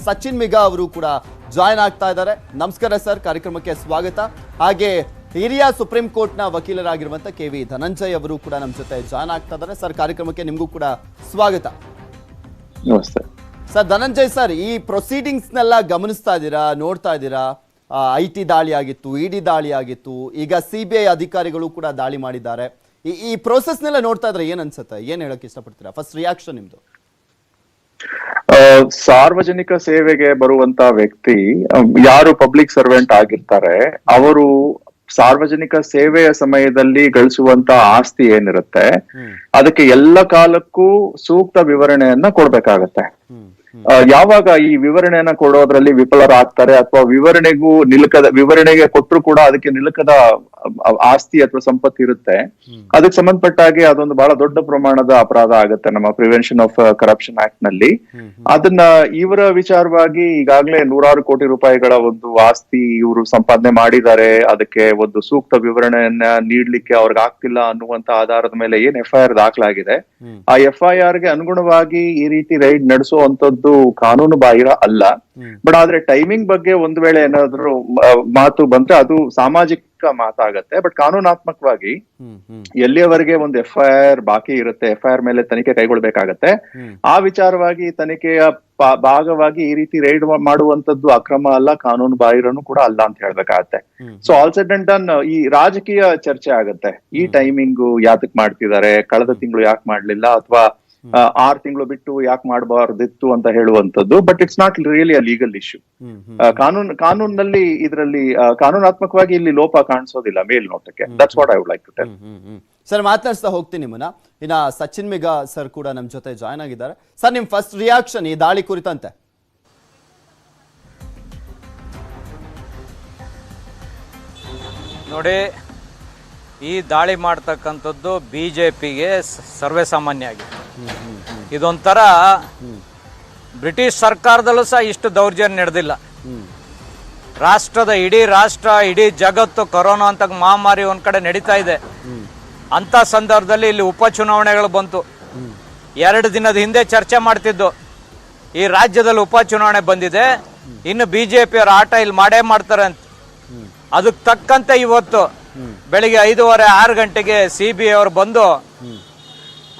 Speaker 1: ಸಚಿನ್ ಮಿಗಾ ಅವರು ಕೂಡ ಜಾಯ್ನ್ ಆಗ್ತಾ ಇದ್ದಾರೆ. ನಮಸ್ಕಾರ ಸರ್, ಕಾರ್ಯಕ್ರಮಕ್ಕೆ ಸ್ವಾಗತ. ಹಾಗೆ ಹಿರಿಯ ಸುಪ್ರೀಂ ಕೋರ್ಟ್ನ ವಕೀಲರಾಗಿರುವಂತ KV ಧನಂಜಯ್ ಅವರು ಕೂಡ ನಮ್ಮ ಜೊತೆ ಜಾಯ್ನ್ ಆಗ್ತಾ ಇದ್ದಾರೆ. ಸರ್, ಕಾರ್ಯಕ್ರಮಕ್ಕೆ ನಿಮಗೂ ಕೂಡ ಸ್ವಾಗತ.
Speaker 3: ನಮಸ್ತೆ
Speaker 1: ಸರ್. ಧನಂಜಯ್ ಸರ್, ಈ ಪ್ರೊಸೀಡಿಂಗ್ಸ್ನೆಲ್ಲ ಗಮನಿಸ್ತಾ ಇದ್ದೀರಾ, ನೋಡ್ತಾ ಇದ್ದೀರಾ. IT ದಾಳಿ ಆಗಿತ್ತು, ED ದಾಳಿ ಆಗಿತ್ತು, ಈಗ CBI ಅಧಿಕಾರಿಗಳು ಕೂಡ ದಾಳಿ ಮಾಡಿದ್ದಾರೆ. ಈ ಪ್ರೋಸೆಸ್ನೆಲ್ಲ ನೋಡ್ತಾ ಇದ್ರೆ ಏನ್ ಅನ್ಸುತ್ತೆ, ಏನ್ ಹೇಳಕ್ ಇಷ್ಟಪಡ್ತೀರಾ? ಫಸ್ಟ್ ರಿಯಾಕ್ಷನ್ ನಿಮ್ದು.
Speaker 5: ಸಾರ್ವಜನಿಕ ಸೇವೆಗೆ ಬರುವಂತ ವ್ಯಕ್ತಿ ಯಾರು ಪಬ್ಲಿಕ್ ಸರ್ವೆಂಟ್ ಆಗಿರ್ತಾರೆ, ಅವರು ಸಾರ್ವಜನಿಕ ಸೇವೆಯ ಸಮಯದಲ್ಲಿ ಗಳಿಸುವಂತ ಆಸ್ತಿ ಏನಿರುತ್ತೆ ಅದಕ್ಕೆ ಎಲ್ಲ ಕಾಲಕ್ಕೂ ಸೂಕ್ತ ವಿವರಣೆಯನ್ನ ಕೊಡ್ಬೇಕಾಗತ್ತೆ. ಯಾವಾಗ ಈ ವಿವರಣೆಯನ್ನ ಕೊಡೋದ್ರಲ್ಲಿ ವಿಫಲರಾಗ್ತಾರೆ ಅಥವಾ ವಿವರಣೆಗೆ ಕೊಟ್ಟರು ಕೂಡ ಅದಕ್ಕೆ ನಿಲುಕದ ಆಸ್ತಿ ಅಥವಾ ಸಂಪತ್ತು ಇರುತ್ತೆ, ಅದಕ್ಕೆ ಸಂಬಂಧಪಟ್ಟಾಗೆ ಅದೊಂದು ಬಹಳ ದೊಡ್ಡ ಪ್ರಮಾಣದ ಅಪರಾಧ ಆಗುತ್ತೆ ನಮ್ಮ ಪ್ರಿವೆನ್ಷನ್ ಆಫ್ ಕರಪ್ಷನ್ ಆಕ್ಟ್ ನಲ್ಲಿ. ಅದನ್ನ ಇವರ ವಿಚಾರವಾಗಿ ಈಗಾಗಲೇ 100 ಕೋಟಿ ರೂಪಾಯಿಗಳ ಒಂದು ಆಸ್ತಿ ಇವರು ಸಂಪಾದನೆ ಮಾಡಿದ್ದಾರೆ, ಅದಕ್ಕೆ ಒಂದು ಸೂಕ್ತ ವಿವರಣೆಯನ್ನ ನೀಡ್ಲಿಕ್ಕೆ ಅವ್ರಿಗೆ ಆಗ್ತಿಲ್ಲ ಅನ್ನುವಂತ ಆಧಾರದ ಮೇಲೆ ಏನ್ FIR ದಾಖಲಾಗಿದೆ, ಆ FIR ಗೆ ಅನುಗುಣವಾಗಿ ಈ ರೀತಿ ರೈಡ್ ನಡೆಸುವಂತದ್ದು ಕಾನೂನು ಬಾಹಿರ ಅಲ್ಲ. ಬಟ್ ಆದ್ರೆ ಟೈಮಿಂಗ್ ಬಗ್ಗೆ ಒಂದು ವೇಳೆ ಏನಾದ್ರು ಮಾತು ಬಂದ್ರೆ ಅದು ಸಾಮಾಜಿಕ ಮಾತಾಗತ್ತೆ. ಬಟ್ ಕಾನೂನಾತ್ಮಕವಾಗಿ ಎಲ್ಲಿಯವರೆಗೆ ಒಂದು FIR ಬಾಕಿ ಇರುತ್ತೆ, FIR ಮೇಲೆ ತನಿಖೆ ಕೈಗೊಳ್ಬೇಕಾಗತ್ತೆ. ಆ ವಿಚಾರವಾಗಿ ತನಿಖೆಯ ಭಾಗವಾಗಿ ಈ ರೀತಿ ರೈಡ್ ಮಾಡುವಂತದ್ದು ಅಕ್ರಮ ಅಲ್ಲ, ಕಾನೂನು ಬಾಹಿರನು ಕೂಡ ಅಲ್ಲ ಅಂತ ಹೇಳ್ಬೇಕಾಗತ್ತೆ. So all said and done ಈ ರಾಜಕೀಯ ಚರ್ಚೆ ಆಗತ್ತೆ, ಈ ಟೈಮಿಂಗು ಯಾತಕ್ ಮಾಡ್ತಿದ್ದಾರೆ, ಕಳೆದ ತಿಂಗಳು ಯಾಕೆ ಮಾಡ್ಲಿಲ್ಲ, ಅಥವಾ 6 ತಿಂಗಳು ಬಿಟ್ಟು ಯಾಕೆ ಮಾಡಬಾರ್ದಿತ್ತು ಅಂತ ಹೇಳುವಂತದ್ದು. But it's not really a legal issue. ಕಾನೂನಲ್ಲಿ ಇದರಲ್ಲಿ ಕಾನೂನಾತ್ಮಕವಾಗಿ ಇಲ್ಲಿ ಲೋಪ ಕಾಣಿಸೋದಿಲ್ಲ ಮೇಲ್ನೋಟಕ್ಕೆ. That's what I would like to tell.
Speaker 1: Sir, ಮಾತನಾಡ್ಸ್ತಾ ಹೋಗ್ತೀನಿ ನಿಮ್ಮನ್ನ. ಇನ್ನ ಸಚಿನ್ ಮಿಗಾ ಸರ್ ಕೂಡ ನಮ್ಮ ಜೊತೆ ಜಾಯ್ನ್ ಆಗಿದ್ದಾರೆ. ಸರ್, ನಿಮ್ ಫಸ್ಟ್ ರಿಯಾಕ್ಷನ್ ಈ ದಾಳಿ ಕುರಿತಂತೆ?
Speaker 6: ನೋಡಿ, ಈ ದಾಳಿ ಮಾಡ್ತಕ್ಕಂಥದ್ದು BJPಗೆ ಸರ್ವೇ ಸಾಮಾನ್ಯ ಆಗಿದೆ. ಇದೊಂಥರ ಬ್ರಿಟಿಷ್ ಸರ್ಕಾರದಲ್ಲೂ ಸಹ ಇಷ್ಟು ದೌರ್ಜನ್ಯ ನಡೆದಿಲ್ಲ. ಇಡೀ ರಾಷ್ಟ್ರ ಇಡೀ ಜಗತ್ತು ಕೊರೋನಾ ಅಂತ ಮಹಾಮಾರಿ ಒಂದ್ ಕಡೆ ನಡೀತಾ ಇದೆ. ಅಂತ ಸಂದರ್ಭದಲ್ಲಿ ಇಲ್ಲಿ ಉಪಚುನಾವಣೆಗಳು ಬಂತು. 2 ದಿನದ ಹಿಂದೆ ಚರ್ಚೆ ಮಾಡ್ತಿದ್ದು, ಈ ರಾಜ್ಯದಲ್ಲಿ ಉಪಚುನಾವಣೆ ಬಂದಿದೆ, ಇನ್ನು BJP ಅವರ ಆಟ ಇಲ್ಲಿ ಮಾಡೇ ಮಾಡ್ತಾರೆ ಅಂತ. ಅದಕ್ಕೆ ತಕ್ಕಂತೆ ಇವತ್ತು ಬೆಳಿಗ್ಗೆ 5:30-6 ಗಂಟೆಗೆ CBI ಅವರು ಬಂದು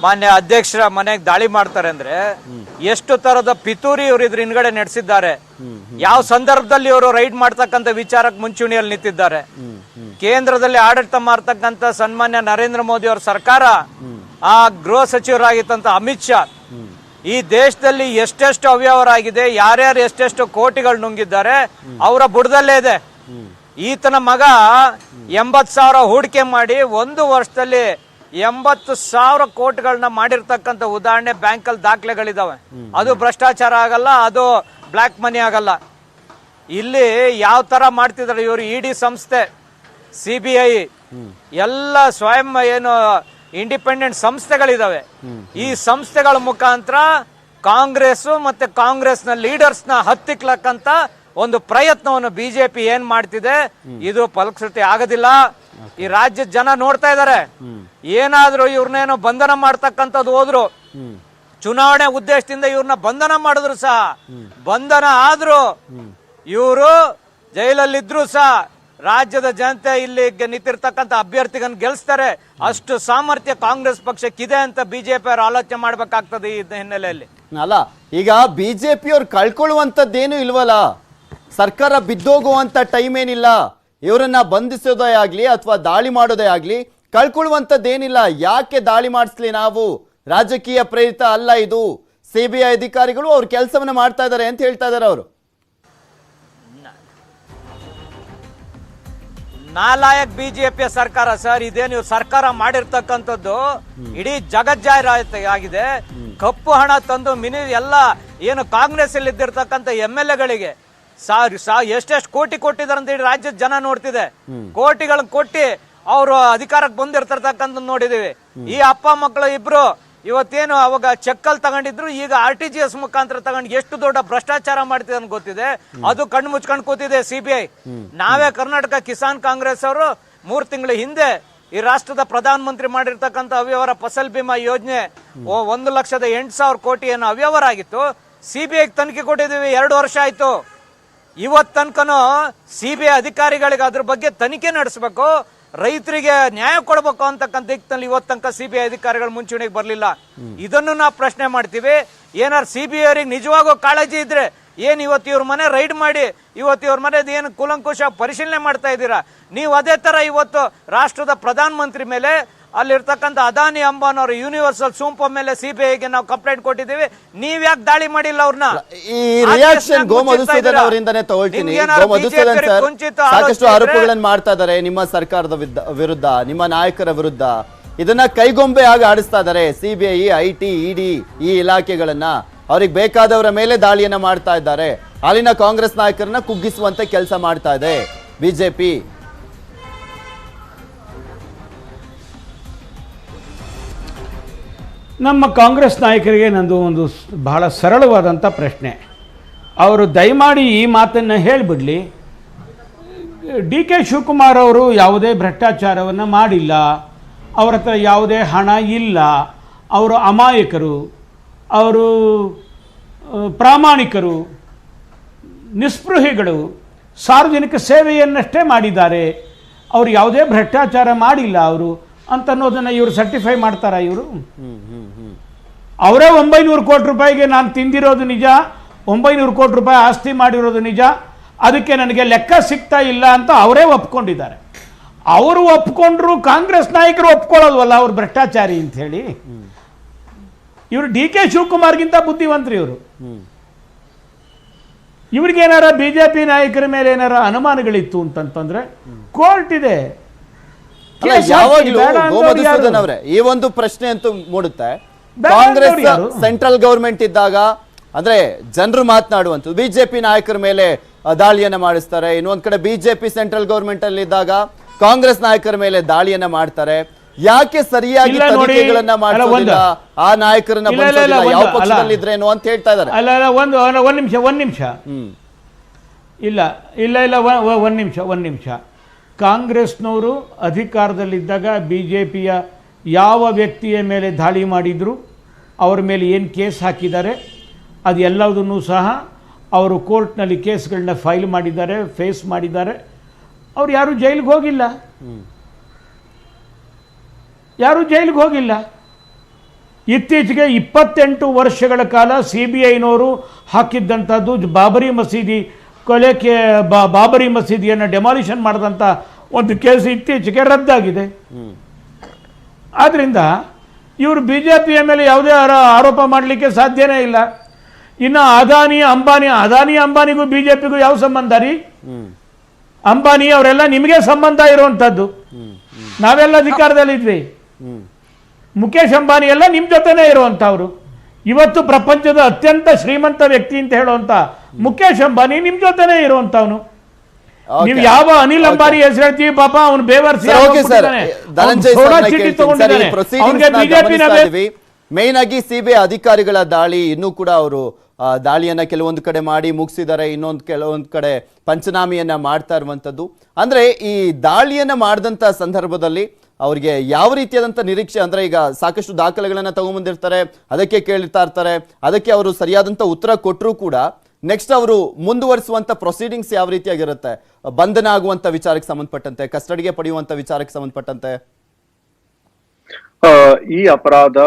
Speaker 6: ಮಾನ್ಯ ಅಧ್ಯಕ್ಷರ ಮನೆಗೆ ದಾಳಿ ಮಾಡ್ತಾರೆ ಅಂದ್ರೆ ಎಷ್ಟು ತರದ ಪಿತೂರಿ ಇವರು ಇದ್ರ ಹಿಂದ್ಗಡೆ ನಡೆಸಿದ್ದಾರೆ. ಯಾವ ಸಂದರ್ಭದಲ್ಲಿ ಇವರು ರೈಡ್ ಮಾಡ್ತಕ್ಕಂಥ ವಿಚಾರಕ್ಕೆ ಮುಂಚೂಣಿಯಲ್ಲಿ ನಿಂತಿದ್ದಾರೆ. ಕೇಂದ್ರದಲ್ಲಿ ಆಡಳಿತ ಮಾಡ್ತಕ್ಕಂಥ ಸನ್ಮಾನ್ಯ ನರೇಂದ್ರ ಮೋದಿ ಅವರ ಸರ್ಕಾರ, ಆ ಗೃಹ ಸಚಿವರಾಗಿತ್ತಂತ ಅಮಿತ್ ಶಾ, ಈ ದೇಶದಲ್ಲಿ ಎಷ್ಟೆಷ್ಟು ಅವ್ಯವಹಾರ ಆಗಿದೆ, ಯಾರ್ಯಾರು ಎಷ್ಟೆಷ್ಟು ಕೋಟಿಗಳು ನುಂಗಿದ್ದಾರೆ ಅವರ ಬುಡದಲ್ಲೇ ಇದೆ. ಈತನ ಮಗ 80,000 ಹೂಡಿಕೆ ಮಾಡಿ 1 ವರ್ಷದಲ್ಲಿ 80,000 ಕೋಟಿಗಳನ್ನ ಮಾಡಿರ್ತಕ್ಕಂಥ ಉದಾಹರಣೆ ಬ್ಯಾಂಕಲ್ಲಿ ದಾಖಲೆಗಳಿದಾವೆ. ಅದು ಭ್ರಷ್ಟಾಚಾರ ಆಗಲ್ಲ, ಅದು ಬ್ಲ್ಯಾಕ್ ಮನಿ ಆಗಲ್ಲ. ಇಲ್ಲಿ ಯಾವ ತರ ಮಾಡ್ತಿದ್ದಾರೆ ಇವರು, ED ಸಂಸ್ಥೆ, CBI ಎಲ್ಲ ಸ್ವಯಂ ಏನು ಇಂಡಿಪೆಂಡೆಂಟ್ ಸಂಸ್ಥೆಗಳಿದಾವೆ. ಈ ಸಂಸ್ಥೆಗಳ ಮುಖಾಂತರ ಕಾಂಗ್ರೆಸ್ ಮತ್ತೆ ಕಾಂಗ್ರೆಸ್ನ ಲೀಡರ್ಸ್ನ ಹತ್ತಿಕ್ಲಕ್ಕಂತ ಒಂದು ಪ್ರಯತ್ನವನ್ನು BJP ಏನ್ ಮಾಡ್ತಿದೆ, ಇದು ಫಲಶ್ರುತಿ ಆಗೋದಿಲ್ಲ. ಈ ರಾಜ್ಯದ ಜನ ನೋಡ್ತಾ ಇದ್ದಾರೆ. ಏನಾದ್ರೂ ಇವ್ರನ್ನೇನೋ ಬಂಧನ ಮಾಡ್ತಕ್ಕಂಥದ್ದು ಹೋದ್ರು, ಚುನಾವಣೆ ಉದ್ದೇಶದಿಂದ ಇವ್ರನ್ನ ಬಂಧನ ಮಾಡಿದ್ರು ಸಹ, ಬಂಧನ ಆದ್ರೂ ಇವರು ಜೈಲಲ್ಲಿದ್ರು ಸಹ ರಾಜ್ಯದ ಜನತೆ ಇಲ್ಲಿ ನಿಂತಿರ್ತಕ್ಕಂಥ ಅಭ್ಯರ್ಥಿಗನ್ನು ಗೆಲ್ಲಿಸ್ತಾರೆ. ಅಷ್ಟು ಸಾಮರ್ಥ್ಯ ಕಾಂಗ್ರೆಸ್ ಪಕ್ಷಕ್ಕಿದೆ ಅಂತ BJP ಅವರು ಆಲೋಚನೆ ಮಾಡ್ಬೇಕಾಗ್ತದೆ ಈ ಹಿನ್ನೆಲೆಯಲ್ಲಿ.
Speaker 1: ಅಲ್ಲ, ಈಗ BJP ಅವ್ರು ಕಳ್ಕೊಳ್ಳುವಂಥದ್ದೇನು ಇಲ್ವಲ್ಲ, ಸರ್ಕಾರ ಬಿದ್ದೋಗುವಂತ ಟೈಮ್ ಏನಿಲ್ಲ. ಇವರನ್ನ ಬಂಧಿಸೋದೇ ಆಗ್ಲಿ ಅಥವಾ ದಾಳಿ ಮಾಡೋದೇ ಆಗ್ಲಿ ಕಳ್ಕೊಳ್ಳುವಂಥದ್ದೇನಿಲ್ಲ. ಯಾಕೆ ದಾಳಿ ಮಾಡಿಸ್ಲಿ ನಾವು? ರಾಜಕೀಯ ಪ್ರೇರಿತ ಅಲ್ಲ ಇದು. CBI ಅಧಿಕಾರಿಗಳು ಅವ್ರ ಕೆಲಸವನ್ನ ಮಾಡ್ತಾ ಇದ್ದಾರೆ ಅಂತ ಹೇಳ್ತಾ ಇದ್ದಾರೆ ಅವರು.
Speaker 6: ನಾಲಾಯಕ್ BJP ಸರ್ಕಾರ ಸರ್, ಇದೇನು ಸರ್ಕಾರ ಮಾಡಿರ್ತಕ್ಕಂಥದ್ದು ಇಡೀ ಜಗಜ್ಜಾಹೀರಾತು ಆಗಿದೆ. ಕಪ್ಪು ಹಣ ತಂದು ಎಲ್ಲ ಏನು ಕಾಂಗ್ರೆಸ್ ಅಲ್ಲಿ ಇದ್ದಿರ್ತಕ್ಕಂಥ MLAಗಳಿಗೆ ಎಷ್ಟೆಷ್ಟು ಕೋಟಿ ಕೊಟ್ಟಿದ್ದಾರೆ ಅಂತ ಹೇಳಿ ರಾಜ್ಯದ ಜನ ನೋಡ್ತಿದೆ. ಕೋಟಿಗಳನ್ನ ಕೊಟ್ಟಿ ಅವರು ಅಧಿಕಾರಕ್ಕೆ ಬಂದಿರ್ತಕ್ಕಂಥ ನೋಡಿದೀವಿ. ಈ ಅಪ್ಪ ಮಕ್ಕಳು ಇಬ್ರು ಇವತ್ತೇನು ಅವಾಗ ಚೆಕ್ಕಲ್ ತಗೊಂಡಿದ್ರು, ಈಗ RTGS ಮುಖಾಂತರ ತಗೊಂಡು ಎಷ್ಟು ದೊಡ್ಡ ಭ್ರಷ್ಟಾಚಾರ ಮಾಡ್ತಿದೆ ಅಂತ ಗೊತ್ತಿದೆ. ಅದು ಕಣ್ಣು ಮುಚ್ಕೊಂಡು ಕೂತಿದೆ CBI. ನಾವೇ ಕರ್ನಾಟಕ ಕಿಸಾನ್ ಕಾಂಗ್ರೆಸ್ ಅವರು 3 ತಿಂಗಳ ಹಿಂದೆ ಈ ರಾಷ್ಟ್ರದ ಪ್ರಧಾನ ಮಂತ್ರಿ ಮಾಡಿರ್ತಕ್ಕಂಥ ಅವ್ಯವಹಾರ ಫಸಲ್ ಬಿಮಾ ಯೋಜನೆ 1,08,000 ಕೋಟಿ ಏನೋ ಅವ್ಯವಹಾರ ಆಗಿತ್ತು, CBI ತನಿಖೆ ಕೊಟ್ಟಿದ್ದೀವಿ. 2 ವರ್ಷ ಆಯ್ತು. ಇವತ್ತು ತನಕನೂ CBI ಅಧಿಕಾರಿಗಳಿಗೆ ಅದ್ರ ಬಗ್ಗೆ ತನಿಖೆ ನಡೆಸಬೇಕು, ರೈತರಿಗೆ ನ್ಯಾಯ ಕೊಡಬೇಕು ಅಂತಕ್ಕಂಥ ದಿಕ್ಕಿನಲ್ಲಿ ಇವತ್ತು ತನಕ CBI ಅಧಿಕಾರಿಗಳು ಮುಂಚೂಣಿಗೆ ಬರಲಿಲ್ಲ. ಇದನ್ನು ನಾವು ಪ್ರಶ್ನೆ ಮಾಡ್ತೀವಿ. ಏನಾರು CBI ಅವರಿಗೆ ನಿಜವಾಗೂ ಕಾಳಜಿ ಇದ್ರೆ ಏನ್ ಇವತ್ತು ಇವ್ರ ಮನೆ ರೈಡ್ ಮಾಡಿ ಇವತ್ತು ಇವ್ರ ಮನೆ ಏನು ಕೂಲಂಕುಷ ಪರಿಶೀಲನೆ ಮಾಡ್ತಾ ಇದ್ದೀರಾ? ನೀವು ಅದೇ ತರ ಇವತ್ತು ರಾಷ್ಟ್ರದ ಪ್ರಧಾನ ಮಂತ್ರಿ ಮೇಲೆ ಅಲ್ಲಿರ್ತಕ್ಕಂಥ ಅದಾನಿ ಅಂಬಾನವರು ಯೂನಿವರ್ಸಲ್ ಸೂಂಪ್ ಮೇಲೆ ಸಿಬಿಐಗೆ ನಾವು ಕಂಪ್ಲೇಂಟ್ ಕೊಟ್ಟಿದ್ದೀವಿ, ನೀವ್ ಯಾಕೆ ದಾಳಿ ಮಾಡಿಲ್ಲ ಅವ್ರನ್ನ?
Speaker 1: ಈ ರಿಯಾಕ್ಷನ್ ಗೋ ಮಧುಸೂದನ್ ಅವರಿಂದನೇ ತಗೊಳ್ತೀನಿ. ಗೋ ಮಧುಸೂದನ್ ಸರ್ ಸಾಕಷ್ಟು ಆರೋಪಗಳನ್ನು ಮಾಡ್ತಾ ಇದ್ದಾರೆ ನಿಮ್ಮ ಸರ್ಕಾರದ ವಿರುದ್ಧ, ನಿಮ್ಮ ನಾಯಕರ ವಿರುದ್ಧ. ಇದನ್ನ ಕೈಗೊಂಬೆ ಆಗಿ ಆಡಿಸ್ತಾ ಇದ್ದಾರೆ ಸಿಬಿಐ, ಐಟಿ, ಇಡಿ ಈ ಇಲಾಖೆಗಳನ್ನ. ಅವ್ರಿಗೆ ಬೇಕಾದವರ ಮೇಲೆ ದಾಳಿಯನ್ನ ಮಾಡ್ತಾ ಇದ್ದಾರೆ. ಅಲ್ಲಿನ ಕಾಂಗ್ರೆಸ್ ನಾಯಕರನ್ನ ಕುಗ್ಗಿಸುವಂತೆ ಕೆಲಸ ಮಾಡ್ತಾ ಇದೆ ಬಿಜೆಪಿ.
Speaker 4: ನಮ್ಮ ಕಾಂಗ್ರೆಸ್ ನಾಯಕರಿಗೆ ನಂದು ಒಂದು ಬಹಳ ಸರಳವಾದಂಥ ಪ್ರಶ್ನೆ. ಅವರು ದಯಮಾಡಿ ಈ ಮಾತನ್ನು ಹೇಳಿಬಿಡಲಿ. ಡಿ ಕೆ ಶಿವಕುಮಾರ್ ಅವರು ಯಾವುದೇ ಭ್ರಷ್ಟಾಚಾರವನ್ನು ಮಾಡಿಲ್ಲ, ಅವರ ಹತ್ರ ಯಾವುದೇ ಹಣ ಇಲ್ಲ, ಅವರು ಅಮಾಯಕರು, ಅವರು ಪ್ರಾಮಾಣಿಕರು, ನಿಸ್ಪೃಹಿಗಳು, ಸಾರ್ವಜನಿಕ ಸೇವೆಯನ್ನಷ್ಟೇ ಮಾಡಿದ್ದಾರೆ, ಅವರು ಯಾವುದೇ ಭ್ರಷ್ಟಾಚಾರ ಮಾಡಿಲ್ಲ ಅವರು ಅಂತ ಅನ್ನೋದನ್ನು ಇವರು ಸರ್ಟಿಫೈ ಮಾಡ್ತಾರಾ? ಇವರು ಅವರೇ 900 ಕೋಟಿ ರೂಪಾಯಿಗೆ ನಾನು ತಿಂದಿರೋದು ನಿಜ, 900 ಕೋಟಿ ರೂಪಾಯಿ ಆಸ್ತಿ ಮಾಡಿರೋದು ನಿಜ, ಅದಕ್ಕೆ ನನಗೆ ಲೆಕ್ಕ ಸಿಗ್ತಾ ಇಲ್ಲ ಅಂತ ಅವರೇ ಒಪ್ಕೊಂಡಿದ್ದಾರೆ. ಅವರು ಒಪ್ಕೊಂಡ್ರು, ಕಾಂಗ್ರೆಸ್ ನಾಯಕರು ಒಪ್ಕೊಳ್ಳೋಲ್ವಲ್ಲ ಅವ್ರು ಭ್ರಷ್ಟಾಚಾರಿ ಅಂತ ಹೇಳಿ. ಇವರು ಡಿ ಕೆ ಶಿವಕುಮಾರ್ಗಿಂತ ಬುದ್ಧಿವಂತರು ಇವರು. ಇವ್ರಿಗೇನಾರ ಬಿಜೆಪಿ ನಾಯಕರ ಮೇಲೆ ಏನಾರ ಅನುಮಾನಗಳಿತ್ತು ಅಂತಂತಂದ್ರೆ ಕೋರ್ಟ್ ಇದೆ.
Speaker 1: ಯಾವಾಗಲೂ ಗೋಮಧುಸೂದನ್ ಅವರೇ ಈ ಒಂದು ಪ್ರಶ್ನೆ ಅಂತೂ ಮೂಡುತ್ತೆ. ಕಾಂಗ್ರೆಸ್ ಸೆಂಟ್ರಲ್ ಗವರ್ಮೆಂಟ್ ಇದ್ದಾಗ ಅಂದ್ರೆ ಜನರು ಮಾತನಾಡುವಂಥದ್ದು, ಬಿಜೆಪಿ ನಾಯಕರ ಮೇಲೆ ದಾಳಿಯನ್ನ ಮಾಡಿಸ್ತಾರೆ. ಇನ್ನೊಂದ್ ಕಡೆ ಬಿಜೆಪಿ ಸೆಂಟ್ರಲ್ ಗವರ್ಮೆಂಟ್ ಅಲ್ಲಿ ಇದ್ದಾಗ ಕಾಂಗ್ರೆಸ್ ನಾಯಕರ ಮೇಲೆ ದಾಳಿಯನ್ನ ಮಾಡ್ತಾರೆ. ಯಾಕೆ ಸರಿಯಾಗಿ ತನಿಖೆಗಳನ್ನ ಮಾಡೋದಿಲ್ಲ, ಆ ನಾಯಕರನ್ನ ಯಾವ ಪಕ್ಷದಲ್ಲಿದ್ರೇನು ಅಂತ ಹೇಳ್ತಾ ಇದ್ದಾರೆ.
Speaker 4: ಅಲ್ಲ ಒಂದ್ ನಿಮಿಷ ಒಂದ್ ನಿಮಿಷ ಕಾಂಗ್ರೆಸ್ನವರು ಅಧಿಕಾರದಲ್ಲಿದ್ದಾಗ ಬಿಜೆಪಿಯ ಯಾವ ವ್ಯಕ್ತಿಯ ಮೇಲೆ ದಾಳಿ ಮಾಡಿದ್ರು, ಅವ್ರ ಮೇಲೆ ಏನು ಕೇಸ್ ಹಾಕಿದ್ದಾರೆ, ಅದು ಎಲ್ಲದನ್ನೂ ಸಹ ಅವರು ಕೋರ್ಟ್ನಲ್ಲಿ ಕೇಸ್ಗಳನ್ನ ಫೈಲ್ ಮಾಡಿದ್ದಾರೆ, ಫೇಸ್ ಮಾಡಿದ್ದಾರೆ. ಅವ್ರು ಯಾರೂ ಜೈಲಿಗೆ ಹೋಗಿಲ್ಲ, ಇತ್ತೀಚೆಗೆ 28 ವರ್ಷಗಳ ಕಾಲ CBIನವರು ಹಾಕಿದ್ದಂಥದ್ದು ಬಾಬರಿ ಮಸೀದಿ ಕೊಲೆಗೆ ಬಾಬರಿ ಮಸೀದಿಯನ್ನು ಡೆಮಾಲಿಷನ್ ಮಾಡಿದಂಥ ಒಂದು ಕೇಸ್ ಇತ್ತೀಚೆಗೆ ರದ್ದಾಗಿದೆ. ಆದ್ದರಿಂದ ಇವರು ಬಿಜೆಪಿಯ ಮೇಲೆ ಯಾವುದೇ ಆರೋಪ ಮಾಡಲಿಕ್ಕೆ ಸಾಧ್ಯನೇ ಇಲ್ಲ. ಇನ್ನು ಅದಾನಿ ಅಂಬಾನಿಗೂ ಬಿಜೆಪಿಗೂ ಯಾವ ಸಂಬಂಧ ರೀ? ಅಂಬಾನಿ ಅವರೆಲ್ಲ ನಿಮಗೆ ಸಂಬಂಧ ಇರುವಂಥದ್ದು. ನಾವೆಲ್ಲ ಅಧಿಕಾರದಲ್ಲಿದ್ವಿ. ಮುಖೇಶ್ ಅಂಬಾನಿ ಎಲ್ಲ ನಿಮ್ಮ ಜೊತೆನೇ ಇರುವಂಥವ್ರು. ಇವತ್ತು ಪ್ರಪಂಚದ ಅತ್ಯಂತ ಶ್ರೀಮಂತ ವ್ಯಕ್ತಿ ಅಂತ ಹೇಳುವಂತ ಮುಖೇಶ್ ಅಂಬಾನಿ ನಿಮ್ಮ ಜೊತೆನೇ ಇರುವಂತವನು. ನೀವು ಯಾವ ಅನಿಲ್ ಅಂಬಾನಿ ಹೆಸರು ಹೇಳ್ತೀವಿ, ಪಾಪ ಅವನು ಬೇವರ್ಸಿ
Speaker 1: ಮೇನ್ ಆಗಿ ಸಿಬಿಐ ಅಧಿಕಾರಿಗಳ ದಾಳಿ ಇನ್ನೂ ಕೂಡ ಅವರು ದಾಳಿಯನ್ನ ಕೆಲವೊಂದು ಕಡೆ ಮಾಡಿ ಮುಗಿಸಿದ್ದಾರೆ, ಕೆಲವೊಂದು ಕಡೆ ಪಂಚನಾಮಿಯನ್ನ ಮಾಡ್ತಾ ಇರುವಂತದ್ದು. ಅಂದ್ರೆ ಈ ದಾಳಿಯನ್ನ ಮಾಡಿದಂತ ಸಂದರ್ಭದಲ್ಲಿ ಅವರಿಗೆ ಯಾವ ರೀತಿಯಾದಂಥ ನಿರೀಕ್ಷೆ, ಅಂದ್ರೆ ಈಗ ಸಾಕಷ್ಟು ದಾಖಲೆಗಳನ್ನ ತಗೊಂಡ್ಬಂದಿರ್ತಾರೆ, ಅದಕ್ಕೆ ಕೇಳ್ತಾ ಇರ್ತಾರೆ, ಅದಕ್ಕೆ ಅವರು ಸರಿಯಾದಂಥ ಉತ್ತರ ಕೊಟ್ಟರು ಕೂಡ ನೆಕ್ಸ್ಟ್ ಅವರು ಮುಂದುವರಿಸುವಂತ ಪ್ರೊಸೀಡಿಂಗ್ಸ್ ಯಾವ ರೀತಿಯಾಗಿರುತ್ತೆ, ಬಂಧನ ಆಗುವಂತ ವಿಚಾರಕ್ಕೆ ಸಂಬಂಧಪಟ್ಟಂತೆ, ಕಸ್ಟಡಿಗೆ ಪಡೆಯುವಂತ ವಿಚಾರಕ್ಕೆ ಸಂಬಂಧಪಟ್ಟಂತೆ?
Speaker 5: ಈ ಅಪರಾಧ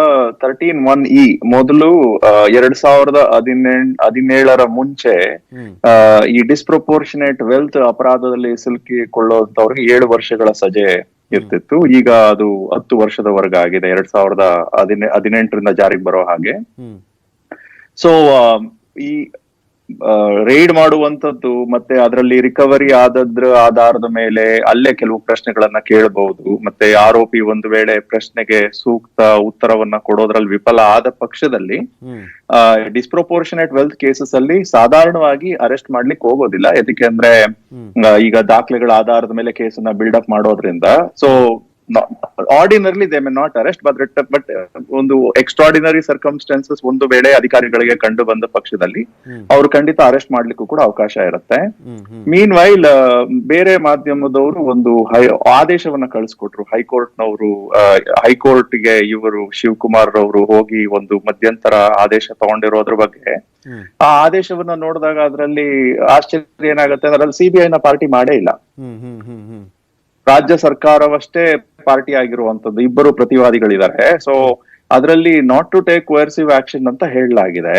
Speaker 5: 13(1)(e ಮೊದಲು 2017 ಮುಂಚೆ ಈ ಡಿಸ್ಪ್ರಪೋರ್ಷನೇಟ್ ವೆಲ್ತ್ ಅಪರಾಧದಲ್ಲಿ ಸಿಲುಕಿಕೊಳ್ಳುವಂತವ್ರಿಗೆ 7 ವರ್ಷಗಳ ಸಜೆ ಇರ್ತಿತ್ತು. ಈಗ ಅದು 10 ವರ್ಷದವರೆಗಾಗಿದೆ, 2018 ಜಾರಿಗೆ ಬರೋ ಹಾಗೆ. ಸೊ ಈ ರೈಡ್ ಮಾಡುವಂತದ್ದು ಮತ್ತೆ ಅದರಲ್ಲಿ ರಿಕವರಿ ಆದದ್ರ ಆಧಾರದ ಮೇಲೆ ಅಲ್ಲೇ ಕೆಲವು ಪ್ರಶ್ನೆಗಳನ್ನ ಕೇಳಬಹುದು. ಮತ್ತೆ ಆರೋಪಿ ಒಂದು ವೇಳೆ ಪ್ರಶ್ನೆಗೆ ಸೂಕ್ತ ಉತ್ತರವನ್ನ ಕೊಡೋದ್ರಲ್ಲಿ ವಿಫಲ ಆದ ಪಕ್ಷದಲ್ಲಿ ಡಿಸ್ಪ್ರಪೋರ್ಷನೇಟ್ ವೆಲ್ತ್ ಕೇಸಸ್ ಅಲ್ಲಿ ಸಾಧಾರಣವಾಗಿ ಅರೆಸ್ಟ್ ಮಾಡ್ಲಿಕ್ಕೆ ಹೋಗೋದಿಲ್ಲ. ಯಾಕೆ ಅಂದ್ರೆ ಈಗ ದಾಖಲೆಗಳ ಆಧಾರದ ಮೇಲೆ ಕೇಸನ್ನ ಬಿಲ್ಡಪ್ ಮಾಡೋದ್ರಿಂದ. So ordinarily they may not arrest, but ಒಂದು ಎಕ್ಸ್ಟ್ರಾರ್ಡಿನರಿ ಸರ್ಕಮ್ಸ್ಟಾನ್ಸಸ್ ಒಂದು ವೇಳೆ ಅಧಿಕಾರಿಗಳಿಗೆ ಕಂಡು ಬಂದ ಪಕ್ಷದಲ್ಲಿ ಅವರು ಖಂಡಿತ ಅರೆಸ್ಟ್ ಮಾಡ್ಲಿಕ್ಕೂ ಕೂಡ ಅವಕಾಶ ಇರುತ್ತೆ. ಮೀನ್ ವೈಲ್ ಬೇರೆ ಮಾಧ್ಯಮದವರು ಒಂದು ಆದೇಶವನ್ನ ಕಳಿಸ್ಕೊಟ್ರು ಹೈಕೋರ್ಟ್ನವರು. ಹೈಕೋರ್ಟ್ಗೆ ಇವರು ಶಿವಕುಮಾರ್ ಅವರು ಹೋಗಿ ಒಂದು ಮಧ್ಯಂತರ ಆದೇಶ ತಗೊಂಡಿರೋದ್ರ ಬಗ್ಗೆ ಆ ಆದೇಶವನ್ನ ನೋಡಿದಾಗ ಅದರಲ್ಲಿ ಆಶ್ಚರ್ಯ ಏನಾಗುತ್ತೆ, ಅದರಲ್ಲಿ ಸಿಬಿಐನ ಪಾರ್ಟಿ ಮಾಡೇ ಇಲ್ಲ, ರಾಜ್ಯ ಸರ್ಕಾರವಷ್ಟೇ ಪಾರ್ಟಿ ಆಗಿರುವಂತದ್ದು. ಇಬ್ಬರು ಪ್ರತಿವಾದಿಗಳಿದ್ದಾರೆ. ಸೊ ಅದರಲ್ಲಿ ನಾಟ್ ಟು ಟೇಕ್ ಕೋಯರ್ಸಿವ್ ಆಕ್ಷನ್ ಅಂತ ಹೇಳಲಾಗಿದೆ.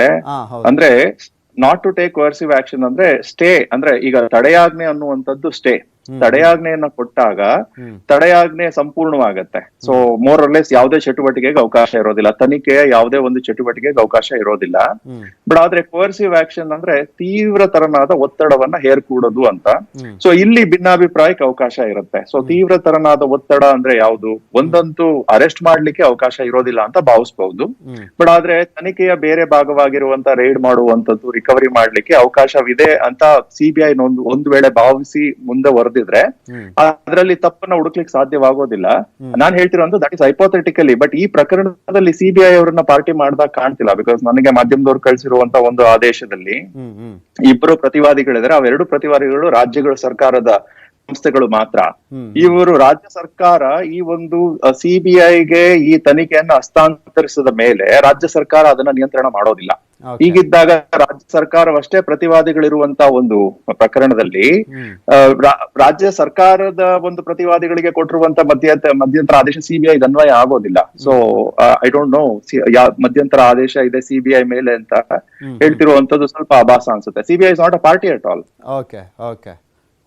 Speaker 5: ಅಂದ್ರೆ ನಾಟ್ ಟು ಟೇಕ್ ಕೋಯರ್ಸಿವ್ ಆಕ್ಷನ್ ಅಂದ್ರೆ ಸ್ಟೇ, ಅಂದ್ರೆ ಈಗ ತಡೆಯಾಜ್ಞೆ ಅನ್ನುವಂಥದ್ದು ಸ್ಟೇ. ತಡೆಯಾಜ್ಞೆಯನ್ನ ಕೊಟ್ಟಾಗ ತಡೆಯಾಜ್ಞೆ ಸಂಪೂರ್ಣವಾಗತ್ತೆ. ಸೊ ಮೋರ್ ಆರ್ ಲೆಸ್ ಯಾವುದೇ ಚಟುವಟಿಕೆಗೆ ಅವಕಾಶ ಇರೋದಿಲ್ಲ, ತನಿಖೆಯ ಯಾವುದೇ ಒಂದು ಚಟುವಟಿಕೆಗೆ ಅವಕಾಶ ಇರೋದಿಲ್ಲ. ಬಟ್ ಆದ್ರೆ ಕೋರ್ಸಿವ್ ಆಕ್ಷನ್ ಅಂದ್ರೆ ತೀವ್ರ ತರನಾದ ಒತ್ತಡವನ್ನ ಹೇರ್ಕೂಡೋದು ಅಂತ. ಸೊ ಇಲ್ಲಿ ಭಿನ್ನಾಭಿಪ್ರಾಯಕ್ಕೆ ಅವಕಾಶ ಇರುತ್ತೆ. ಸೊ ತೀವ್ರ ತರನಾದ ಒತ್ತಡ ಅಂದ್ರೆ ಯಾವುದು? ಒಂದಂತೂ ಅರೆಸ್ಟ್ ಮಾಡ್ಲಿಕ್ಕೆ ಅವಕಾಶ ಇರೋದಿಲ್ಲ ಅಂತ ಭಾವಿಸಬಹುದು. ಬಟ್ ಆದ್ರೆ ತನಿಖೆಯ ಬೇರೆ ಭಾಗವಾಗಿರುವಂತ ರೈಡ್ ಮಾಡುವಂತದ್ದು, ರಿಕವರಿ ಮಾಡ್ಲಿಕ್ಕೆ ಅವಕಾಶವಿದೆ ಅಂತ ಸಿಬಿಐ ಒಂದು ವೇಳೆ ಭಾವಿಸಿ ಮುಂದೆ ವರೆದಿದ್ರೆ ಅದರಲ್ಲಿ ತಪ್ಪನ್ನ ಹುಡುಕ್ಲಿಕ್ಕೆ ಸಾಧ್ಯವಾಗೋದಿಲ್ಲ. ನಾನ್ ಹೇಳ್ತಿರೋದು ದಟ್ ಇಸ್ ಹೈಪೋಥೆಟಿಕಲಿ. ಬಟ್ ಈ ಪ್ರಕರಣದಲ್ಲಿ ಸಿಬಿಐ ಅವರನ್ನ ಪಾರ್ಟಿ ಮಾಡ್ದಾಗ ಕಾಣ್ತಿಲ್ಲ. ಬಿಕಾಸ್ ನನಗೆ ಮಾಧ್ಯಮದವ್ರು ಕಳಿಸಿರುವಂತ ಒಂದು ಆದೇಶದಲ್ಲಿ ಇಬ್ಬರು ಪ್ರತಿವಾದಿಗಳಿದ್ದಾರೆ. ಅವೆರಡು ಪ್ರತಿವಾದಿಗಳು ರಾಜ್ಯಗಳ ಸರ್ಕಾರದ ಸಂಸ್ಥೆಗಳು ಮಾತ್ರ. ಇವರು ರಾಜ್ಯ ಸರ್ಕಾರ ಈ ಒಂದು ಸಿಬಿಐಗೆ ಈ ತನಿಖೆಯನ್ನ ಹಸ್ತಾಂತರಿಸಿದ ಮೇಲೆ ರಾಜ್ಯ ಸರ್ಕಾರ ಅದನ್ನ ನಿಯಂತ್ರಣ ಮಾಡೋದಿಲ್ಲ. ಹೀಗಿದ್ದಾಗ ರಾಜ್ಯ ಸರ್ಕಾರವಷ್ಟೇ ಪ್ರತಿವಾದಿಗಳಿರುವಂತ ಒಂದು ಪ್ರಕರಣದಲ್ಲಿ ರಾಜ್ಯ ಸರ್ಕಾರದ ಒಂದು ಪ್ರತಿವಾದಿಗಳಿಗೆ ಕೊಟ್ಟಿರುವಂತ ಮಧ್ಯಂತರ ಆದೇಶ ಸಿಬಿಐ ಅನ್ವಯ ಆಗೋದಿಲ್ಲ. ಸೊ ಐ ಡೋಂಟ್ ನೋ ಮಧ್ಯಂತರ ಆದೇಶ ಇದೆ ಸಿಬಿಐ ಮೇಲೆ ಅಂತ ಹೇಳ್ತಿರುವಂತದ್ದು ಸ್ವಲ್ಪ ಆಭಾಸ ಅನ್ಸುತ್ತೆ. CBI is not a party at all.
Speaker 1: Okay okay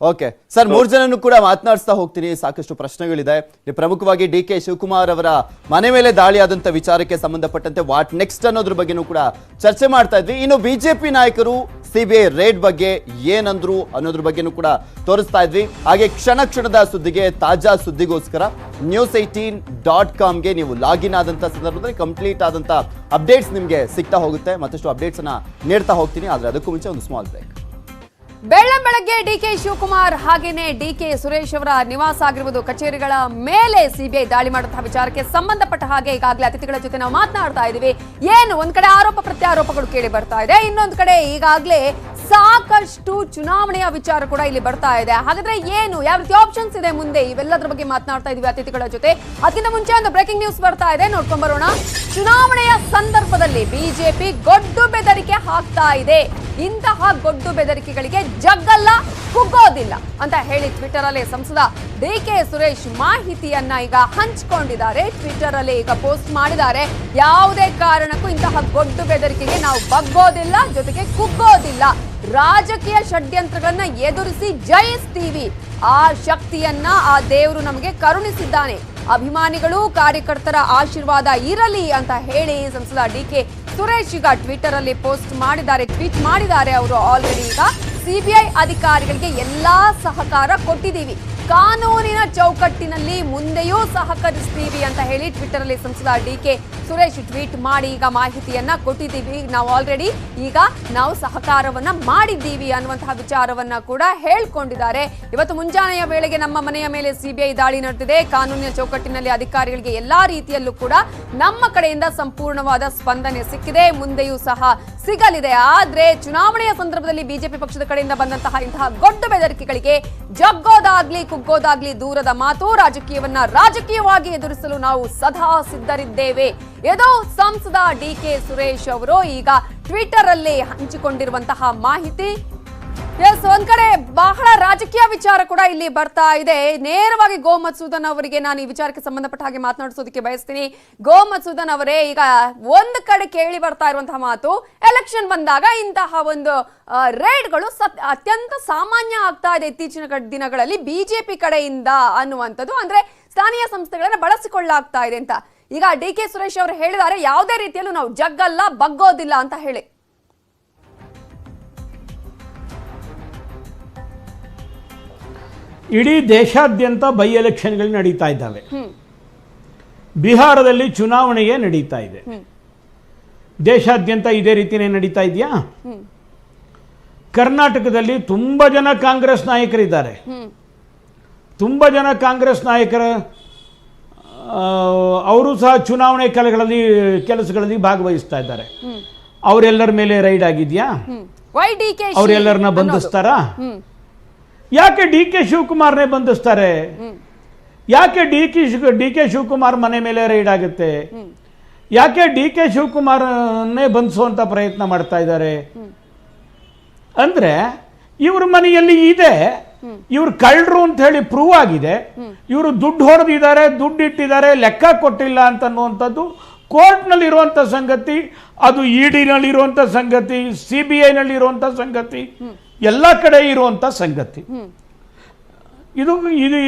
Speaker 1: okay sir, 3 ಜನನು ಕೂಡ ಮಾತನಾಡಿಸ್ತಾ ಹೋಗ್ತೀನಿ. ಸಾಕಷ್ಟು ಪ್ರಶ್ನೆಗಳಿದೆ. ಪ್ರಮುಖವಾಗಿ ಡಿ ಕೆ ಶಿವಕುಮಾರ್ ಅವರ ಮನೆ ಮೇಲೆ ದಾಳಿಯಾದಂಥ ವಿಚಾರಕ್ಕೆ ಸಂಬಂಧಪಟ್ಟಂತೆ ವಾಟ್ ನೆಕ್ಸ್ಟ್ ಅನ್ನೋದ್ರ ಬಗ್ಗೆನೂ ಕೂಡ ಚರ್ಚೆ ಮಾಡ್ತಾ ಇದ್ವಿ. ಇನ್ನು ಬಿಜೆಪಿ ನಾಯಕರು ಸಿಬಿಐ ರೇಡ್ ಬಗ್ಗೆ ಏನಂದ್ರು ಅನ್ನೋದ್ರ ಬಗ್ಗೆನೂ ಕೂಡ ತೋರಿಸ್ತಾ ಇದ್ವಿ. ಹಾಗೆ ಕ್ಷಣ ಕ್ಷಣದ ಸುದ್ದಿಗೆ, ತಾಜಾ ಸುದ್ದಿಗೋಸ್ಕರ news18.comಗೆ ನೀವು ಲಾಗಿನ್ ಆದಂಥ ಸಂದರ್ಭದಲ್ಲಿ ಕಂಪ್ಲೀಟ್ ಆದಂಥ ಅಪ್ಡೇಟ್ಸ್ ನಿಮಗೆ ಸಿಗ್ತಾ ಹೋಗುತ್ತೆ. ಮತ್ತಷ್ಟು ಅಪ್ಡೇಟ್ಸ್ ಅನ್ನ ನೀಡ್ತಾ ಹೋಗ್ತೀನಿ. ಆದರೆ ಅದಕ್ಕೂ ಮುಂಚೆ ಒಂದು ಸ್ಮಾಲ್ ಬ್ರೇಕ್.
Speaker 7: ಬೆಳ್ಳಂಬೆಳಗ್ಗೆ ಡಿಕೆ ಶಿವಕುಮಾರ್ ಹಾಗೇನೆ ಡಿಕೆ ಸುರೇಶ್ ಅವರ ನಿವಾಸ ಆಗಿರುವುದು, ಕಚೇರಿಗಳ ಮೇಲೆ ಸಿಬಿಐ ದಾಳಿ ಮಾಡುವಂತಹ ವಿಚಾರಕ್ಕೆ ಸಂಬಂಧಪಟ್ಟ ಹಾಗೆ ಈಗಾಗಲೇ ಅತಿಥಿಗಳ ಜೊತೆ ನಾವು ಮಾತನಾಡ್ತಾ ಇದ್ದೀವಿ. ಏನು ಒಂದ್ ಕಡೆ ಆರೋಪ ಪ್ರತ್ಯಾರೋಪಗಳು ಕೇಳಿ ಬರ್ತಾ ಇದೆ, ಇನ್ನೊಂದು ಕಡೆ ಈಗಾಗಲೇ ಸಾಕಷ್ಟು ಚುನಾವಣೆಯ ವಿಚಾರ ಕೂಡ ಇಲ್ಲಿ ಬರ್ತಾ ಇದೆ. ಹಾಗಾದ್ರೆ ಏನು, ಯಾವ ರೀತಿ ಆಪ್ಷನ್ಸ್ ಇದೆ ಮುಂದೆ, ಇವೆಲ್ಲದರ ಬಗ್ಗೆ ಮಾತನಾಡ್ತಾ ಇದೀವಿ ಅತಿಥಿಗಳ ಜೊತೆ. ಅದಕ್ಕಿಂತ ಮುಂಚೆ ಒಂದು ಬ್ರೇಕಿಂಗ್ ನ್ಯೂಸ್ ಬರ್ತಾ ಇದೆ, ನೋಡ್ಕೊಂಡ್ ಬರೋಣ. ಚುನಾವಣೆಯ ಸಂದರ್ಭದಲ್ಲಿ ಬಿಜೆಪಿ ಗೊಡ್ಡು ಬೆದರಿಕೆ ಹಾಕ್ತಾ ಇದೆ. ಇಂತಹ ಗೊಡ್ಡು ಬೆದರಿಕೆಗಳಿಗೆ ಜಗ್ಗಲ್ಲ, ಕುಗ್ಗೋದಿಲ್ಲ ಅಂತ ಹೇಳಿ ಟ್ವಿಟರ್ ಅಲ್ಲಿ ಸಂಸದ ಡಿಕೆ ಸುರೇಶ್ ಮಾಹಿತಿಯನ್ನ ಈಗ ಹಂಚಿಕೊಂಡಿದ್ದಾರೆ. ಟ್ವಿಟರ್ ಅಲ್ಲಿ ಈಗ ಪೋಸ್ಟ್ ಮಾಡಿದ್ದಾರೆ. ಯಾವುದೇ ಕಾರಣಕ್ಕೂ ಇಂತಹ ಗೊಡ್ಡು ಬೆದರಿಕೆಗೆ ನಾವು ಬಗ್ಗೋದಿಲ್ಲ, ಜೊತೆಗೆ ಕುಗ್ಗೋದಿಲ್ಲ. ರಾಜಕೀಯ ಷಡ್ಯಂತ್ರಗಳನ್ನ ಎದುರಿಸಿ ಜಯಿಸ್ತೀವಿ. ಆ ಶಕ್ತಿಯನ್ನ ಆ ದೇವರು ನಮಗೆ ಕರುಣಿಸಿದ್ದಾನೆ. ಅಭಿಮಾನಿಗಳು, ಕಾರ್ಯಕರ್ತರ ಆಶೀರ್ವಾದ ಇರಲಿ ಅಂತ ಹೇಳಿ ಸಂಸದ ಡಿಕೆ ಸುರೇಶ್ ಈಗ ಟ್ವಿಟರ್ ಅಲ್ಲಿ ಪೋಸ್ಟ್ ಮಾಡಿದ್ದಾರೆ, ಟ್ವೀಟ್ ಮಾಡಿದ್ದಾರೆ. ಅವರು ಆಲ್ರೆಡಿ ಈಗ ಸಿಬಿಐ ಅಧಿಕಾರಿಗಳಿಗೆ ಎಲ್ಲಾ ಸಹಕಾರ ಕೊಟ್ಟಿದ್ದೀವಿ, ಕಾನೂನಿನ ಚೌಕಟ್ಟಿನಲ್ಲಿ ಮುಂದೆಯೂ ಸಹಕರಿಸ್ತೀವಿ ಅಂತ ಹೇಳಿ ಟ್ವಿಟರ್ ಅಲ್ಲಿ ಸಂಸದ ಡಿಕೆ ಸುರೇಶ್ ಟ್ವೀಟ್ ಮಾಡಿ ಈಗ ಮಾಹಿತಿಯನ್ನ ಕೊಟ್ಟಿದ್ದೀವಿ. ನಾವು ಆಲ್ರೆಡಿ ಈಗ ನಾವು ಸಹಕಾರವನ್ನ ಮಾಡಿದ್ದೀವಿ ಅನ್ನುವಂತಹ ವಿಚಾರವನ್ನ ಕೂಡ ಹೇಳ್ಕೊಂಡಿದ್ದಾರೆ. ಇವತ್ತು ಮುಂಜಾನೆಯ ವೇಳೆಗೆ ನಮ್ಮ ಮನೆಯ ಮೇಲೆ ಸಿಬಿಐ ದಾಳಿ ನಡೆದಿದೆ. ಕಾನೂನಿನ ಚೌಕಟ್ಟಿನಲ್ಲಿ ಅಧಿಕಾರಿಗಳಿಗೆ ಎಲ್ಲಾ ರೀತಿಯಲ್ಲೂ ಕೂಡ ನಮ್ಮ ಕಡೆಯಿಂದ ಸಂಪೂರ್ಣವಾದ ಸ್ಪಂದನೆ ಸಿಕ್ಕಿದೆ, ಮುಂದೆಯೂ ಸಹ ಸಿಗಲಿದೆ. ಆದ್ರೆ ಚುನಾವಣೆಯ ಸಂದರ್ಭದಲ್ಲಿ ಬಿಜೆಪಿ ಪಕ್ಷದ ಕಡೆಯಿಂದ ಬಂದಂತಹ ಇಂತಹ ಗೊಡ್ಡು ಬೆದರಿಕೆಗಳಿಗೆ ಜಗ್ಗೋದಾಗ್ಲಿ ಕುಗ್ಗೋದಾಗ್ಲಿ ದೂರದ ಮಾತು. ರಾಜಕೀಯವನ್ನ ರಾಜಕೀಯವಾಗಿ ಎದುರಿಸಲು ನಾವು ಸದಾ ಸಿದ್ಧರಿದ್ದೇವೆ. ಇದು ಸಂಸದ ಡಿಕೆ ಸುರೇಶ್ ಅವರು ಈಗ ಟ್ವಿಟರ್ ಅಲ್ಲಿ ಹಂಚಿಕೊಂಡಿರುವಂತಹ ಮಾಹಿತಿ. ಎಸ್, ಒಂದ್ ಕಡೆ ಬಹಳ ರಾಜಕೀಯ ವಿಚಾರ ಕೂಡ ಇಲ್ಲಿ ಬರ್ತಾ ಇದೆ. ನೇರವಾಗಿ ಗೋ ಮಧುಸೂದನ್ ಅವರಿಗೆ ನಾನು ಈ ವಿಚಾರಕ್ಕೆ ಸಂಬಂಧಪಟ್ಟ ಹಾಗೆ ಮಾತನಾಡಿಸೋದಕ್ಕೆ ಬಯಸ್ತೀನಿ. ಗೋ ಮಧುಸೂದನ್ ಅವರೇ, ಈಗ ಒಂದ್ ಕಡೆ ಕೇಳಿ ಬರ್ತಾ ಇರುವಂತಹ ಮಾತು, ಎಲೆಕ್ಷನ್ ಬಂದಾಗ ಇಂತಹ ಒಂದು ರೇಡ್ಗಳು ಅತ್ಯಂತ ಸಾಮಾನ್ಯ ಆಗ್ತಾ ಇದೆ ಇತ್ತೀಚಿನ ದಿನಗಳಲ್ಲಿ ಬಿಜೆಪಿ ಕಡೆಯಿಂದ ಅನ್ನುವಂಥದ್ದು. ಅಂದ್ರೆ ಸ್ಥಾನೀಯ ಸಂಸ್ಥೆಗಳನ್ನ ಬಳಸಿಕೊಳ್ಳಲಾಗ್ತಾ ಇದೆ ಅಂತ ಈಗ ಡಿ ಕೆ ಸುರೇಶ್ ಅವರು ಹೇಳಿದ್ದಾರೆ. ಯಾವುದೇ ರೀತಿಯಲ್ಲೂ ನಾವು ಜಗ್ಗಲ್ಲ, ಬಗ್ಗೋದಿಲ್ಲ ಅಂತ ಹೇಳಿ.
Speaker 4: ಇಡೀ ದೇಶಾದ್ಯಂತ ಬೈ ಎಲೆಕ್ಷನ್ಗಳು ನಡೀತಾ ಇದ್ದಾವೆ. ಬಿಹಾರದಲ್ಲಿ ಚುನಾವಣೆಗೆ ನಡೀತಾ ಇದೆ. ದೇಶಾದ್ಯಂತ ಇದೇ ರೀತಿಯೇ ನಡೀತಾ ಇದೆಯಾ? ಕರ್ನಾಟಕದಲ್ಲಿ ತುಂಬ ಜನ ಕಾಂಗ್ರೆಸ್ ನಾಯಕರಿದ್ದಾರೆ. ತುಂಬ ಜನ ಕಾಂಗ್ರೆಸ್ ನಾಯಕರ ಅವರು ಸಹ ಚುನಾವಣೆ ಕೆಲಸಗಳಲ್ಲಿ ಭಾಗವಹಿಸ್ತಾ ಇದ್ದಾರೆ. ಅವರೆಲ್ಲರ ಮೇಲೆ ರೈಡ್ ಆಗಿದೆಯಾ? ಅವರೆಲ್ಲರನ್ನ ಬಂಧಿಸ್ತಾರಾ? ಯಾಕೆ ಡಿ ಕೆ ಶಿವಕುಮಾರ್ನೇ ಬಂಧಿಸ್ತಾರೆ? ಯಾಕೆ ಡಿ ಕೆ ಶಿವಕುಮಾರ್ ಮನೆ ಮೇಲೆ ರೈಡ್ ಆಗುತ್ತೆ? ಯಾಕೆ ಡಿ ಕೆ ಶಿವಕುಮಾರ್ನೇ ಬಂಧಿಸುವಂತ ಪ್ರಯತ್ನ ಮಾಡ್ತಾ ಇದ್ದಾರೆ ಅಂದ್ರೆ ಇವ್ರ ಮನೆಯಲ್ಲಿ ಇದೆ, ಇವ್ರು ಕಳ್ಳರು ಅಂತ ಹೇಳಿ ಪ್ರೂವ್ ಆಗಿದೆ. ಇವರು ದುಡ್ಡು ಹೊಡೆದಿದ್ದಾರೆ, ದುಡ್ಡು ಇಟ್ಟಿದ್ದಾರೆ, ಲೆಕ್ಕ ಕೊಟ್ಟಿಲ್ಲ ಅಂತನ್ನುವಂಥದ್ದು ಕೋರ್ಟ್ನಲ್ಲಿ ಇರುವಂಥ ಸಂಗತಿ, ಅದು ಇಡಿನಲ್ಲಿ ಇರುವಂಥ ಸಂಗತಿ, CBI ನಲ್ಲಿ ಇರುವಂಥ ಸಂಗತಿ, ಎಲ್ಲ ಕಡೆ ಇರುವಂಥ ಸಂಗತಿ. ಇದು ಇದು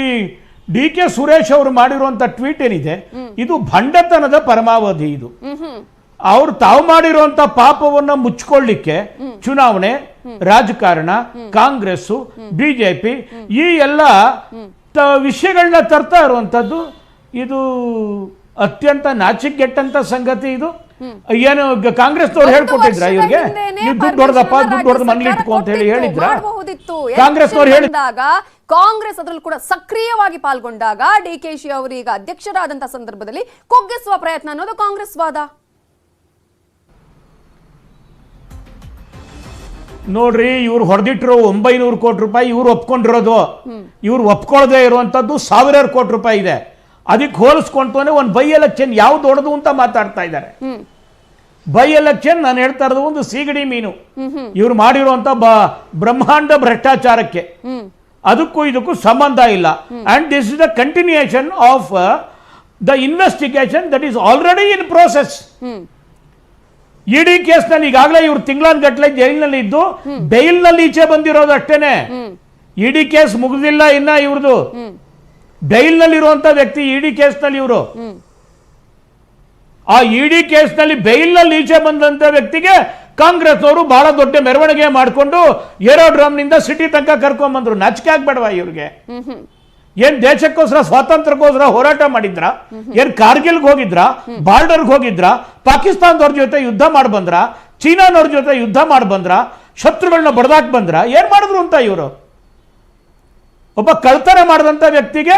Speaker 4: ಡಿ ಕೆ ಸುರೇಶ್ ಅವರು ಮಾಡಿರುವಂತ ಟ್ವೀಟ್ ಏನಿದೆ ಇದು ಭಂಡತನದ ಪರಮಾವಧಿ. ಇದು ಅವ್ರು ತಾವು ಮಾಡಿರುವಂತ ಪಾಪವನ್ನ ಮುಚ್ಕೊಳ್ಳಿಕ್ಕೆ ಚುನಾವಣೆ, ರಾಜಕಾರಣ, ಕಾಂಗ್ರೆಸ್, ಬಿಜೆಪಿ ಈ ಎಲ್ಲ ವಿಷಯಗಳನ್ನ ತರ್ತಾ ಇರುವಂತದ್ದು. ಇದು ಅತ್ಯಂತ ನಾಚಿಕೆಗೆಟ್ಟಂತ ಸಂಗತಿ. ಇದು ಏನು ಕಾಂಗ್ರೆಸ್ನವ್ರು ಹೇಳ್ಕೊಟ್ಟಿದ್ರ ಇವ್ರಿಗೆ, ನೀವು ದುಡ್ಡು ಹೊಡೆದಪ್ಪ, ದುಡ್ಡು ಹೊಡೆದು ಮನೇಲಿ ಇಟ್ಕೊ ಅಂತ ಹೇಳಿದ್ರ ಕಾಂಗ್ರೆಸ್ನವ್ರು ಹೇಳಿದಾಗ?
Speaker 7: ಕಾಂಗ್ರೆಸ್ ಅದರಲ್ಲೂ ಕೂಡ ಸಕ್ರಿಯವಾಗಿ ಪಾಲ್ಗೊಂಡಾಗ ಡಿಕೆಶಿ ಅವರು ಈಗ ಅಧ್ಯಕ್ಷರಾದಂತಹ ಸಂದರ್ಭದಲ್ಲಿ ಕುಗ್ಗಿಸುವ ಪ್ರಯತ್ನ ಅನ್ನೋದು ಕಾಂಗ್ರೆಸ್ ವಾದ.
Speaker 4: ನೋಡ್ರಿ, ಇವ್ರು ಹೊಡೆದಿಟ್ಟಿರೋ 900 ಕೋಟಿ ರೂಪಾಯಿ ಇವ್ರು ಒಪ್ಕೊಂಡಿರೋದು. ಇವ್ರು ಒಪ್ಕೊಳ್ಳದೆ ಇರುವಂತದ್ದು 1000 ಕೋಟಿ ರೂಪಾಯಿ ಇದೆ. ಅದಕ್ಕೆ ಹೋಲಿಸ್ಕೊಂತಾನೆ ಒಂದು ಬೈ ಎಲೆಕ್ಷನ್ ಯಾವ್ದು ಹೊಡೆದು ಅಂತ ಮಾತಾಡ್ತಾ ಇದ್ದಾರೆ. ಬೈ ಎಲೆಕ್ಷನ್ ನಾನು ಹೇಳ್ತಾ ಇರೋದು ಒಂದು ಸೀಗಡಿ ಮೀನು. ಇವ್ರು ಮಾಡಿರುವಂತ ಬ್ರಹ್ಮಾಂಡ ಭ್ರಷ್ಟಾಚಾರಕ್ಕೆ ಅದಕ್ಕೂ ಇದಕ್ಕೂ ಸಂಬಂಧ ಇಲ್ಲ. And this is the continuation of the investigation that is already in process. ED ಕೇಸ್ನಲ್ಲಿ ಈಗಾಗಲೇ ಇವ್ರು ತಿಂಗಳಾನ್ಗಟ್ಲೆ ಜೈಲಿನಲ್ಲಿ ಇದ್ದು ಬೈಲ್ನಲ್ಲಿ ಈಚೆ ಬಂದಿರೋದು ಅಷ್ಟೇನೆ. ಇಡಿ ಕೇಸ್ ಮುಗಿದಿಲ್ಲ ಇನ್ನ ಇವ್ರದ್ದು. ಬೈಲ್ನಲ್ಲಿರುವಂತ ವ್ಯಕ್ತಿ ಇಡಿ ಕೇಸ್ನಲ್ಲಿ ಇವರು. ಆ ಇಡಿ ಕೇಸ್ನಲ್ಲಿ ಬೈಲ್ನಲ್ಲಿ ಈಚೆ ಬಂದಂತ ವ್ಯಕ್ತಿಗೆ ಕಾಂಗ್ರೆಸ್ನವರು ಬಹಳ ದೊಡ್ಡ ಮೆರವಣಿಗೆ ಮಾಡಿಕೊಂಡು ಏರೋಡ್ರಮ್ನಿಂದ ಸಿಟಿ ತನಕ ಕರ್ಕೊಂಡ್ ಬಂದ್ರು. ನಾಚಿಕೆ ಆಗ್ಬೇಡವಾ ಇವ್ರಿಗೆ? ಏನ್ ದೇಶಕ್ಕೋಸ್ಕರ, ಸ್ವಾತಂತ್ರ್ಯಕ್ಕೋಸ್ಕರ ಹೋರಾಟ ಮಾಡಿದ್ರ? ಏನ್ ಕಾರ್ಗಿಲ್ಗೆ ಹೋಗಿದ್ರ? ಬಾರ್ಡರ್ಗೆ ಹೋಗಿದ್ರ? ಪಾಕಿಸ್ತಾನದವ್ರ ಜೊತೆ ಯುದ್ಧ ಮಾಡಿ ಬಂದ್ರ? ಚೀನಾನವ್ರ ಜೊತೆ ಯುದ್ಧ ಮಾಡಿ ಬಂದ್ರ? ಶತ್ರುಗಳನ್ನ ಬಡದಾಕ್ ಬಂದ್ರ? ಏನ್ ಮಾಡಿದ್ರು ಅಂತ ಇವರು? ಒಬ್ಬ ಕಳ್ತನ ಮಾಡಿದಂತ ವ್ಯಕ್ತಿಗೆ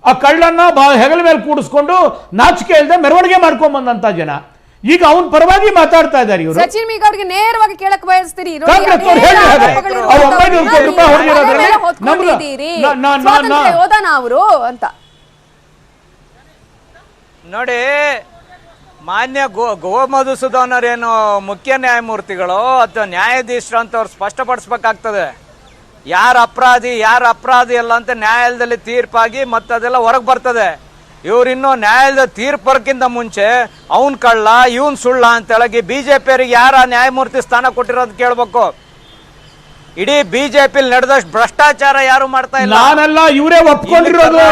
Speaker 4: ಆ ಕಳ್ಳನ್ನ ಹೆಗಲ ಮೇಲೆ ಕೂಡಿಸ್ಕೊಂಡು ನಾಚಿಕೆ ಇಲ್ಲದೆ ಮೆರವಣಿಗೆ ಮಾಡ್ಕೊಂಡ್ ಬಂದಂತ ಜನ ಈಗ ಅವನ್ ಪರವಾಗಿ ಮಾತಾಡ್ತಾ ಇದ್ದಾರೆ ಇವರು.
Speaker 7: ಸಚಿನ್ ಮೀಗ ಅವರಿಗೆ ನೇರವಾಗಿ ಕೇಳಕ್ ಬಯಸ್ತೀರಿ, ಅವರು ಅಂತ
Speaker 6: ನೋಡಿ. ಮಾನ್ಯ ಗೋ ಮಧುಸೂದನ್ ಏನು ಮುಖ್ಯ ನ್ಯಾಯಮೂರ್ತಿಗಳು ಅಥವಾ ನ್ಯಾಯಾಧೀಶರು ಅಂತ ಅವ್ರು ಸ್ಪಷ್ಟಪಡಿಸ್ಬೇಕಾಗ್ತದೆ. ಯಾರು ಅಪರಾಧಿ ಅಲ್ಲ ಅಂತ ನ್ಯಾಯಾಲಯದಲ್ಲಿ ತೀರ್ಪಾಗಿ ಮತ್ತದೆಲ್ಲ ಹೊರಗೆ ಬರ್ತದೆ. ಇವ್ರು ಇನ್ನೂ ನ್ಯಾಯಾಲಯದ ತೀರ್ಪು ಬರೋಕ್ಕಿಂತ ಮುಂಚೆ ಅವನ್ ಕಳ್ಳ ಇವನ್ ಸುಳ್ಳ ಅಂತ ಹೇಳಿ ಬಿಜೆಪಿಯವರಿಗೆ ಯಾರ ನ್ಯಾಯಮೂರ್ತಿ ಸ್ಥಾನ ಕೊಟ್ಟಿರೋದು ಕೇಳ್ಬೇಕು. ಇಡೀ ಬಿಜೆಪಿ ನಡೆದಷ್ಟು ಭ್ರಷ್ಟಾಚಾರ ಯಾರು ಮಾಡ್ತಾ ಇಲ್ಲ.
Speaker 4: ನಾನೆಲ್ಲ ಇವರೇ ಒಪ್ಕೊಂಡಿರೋದು.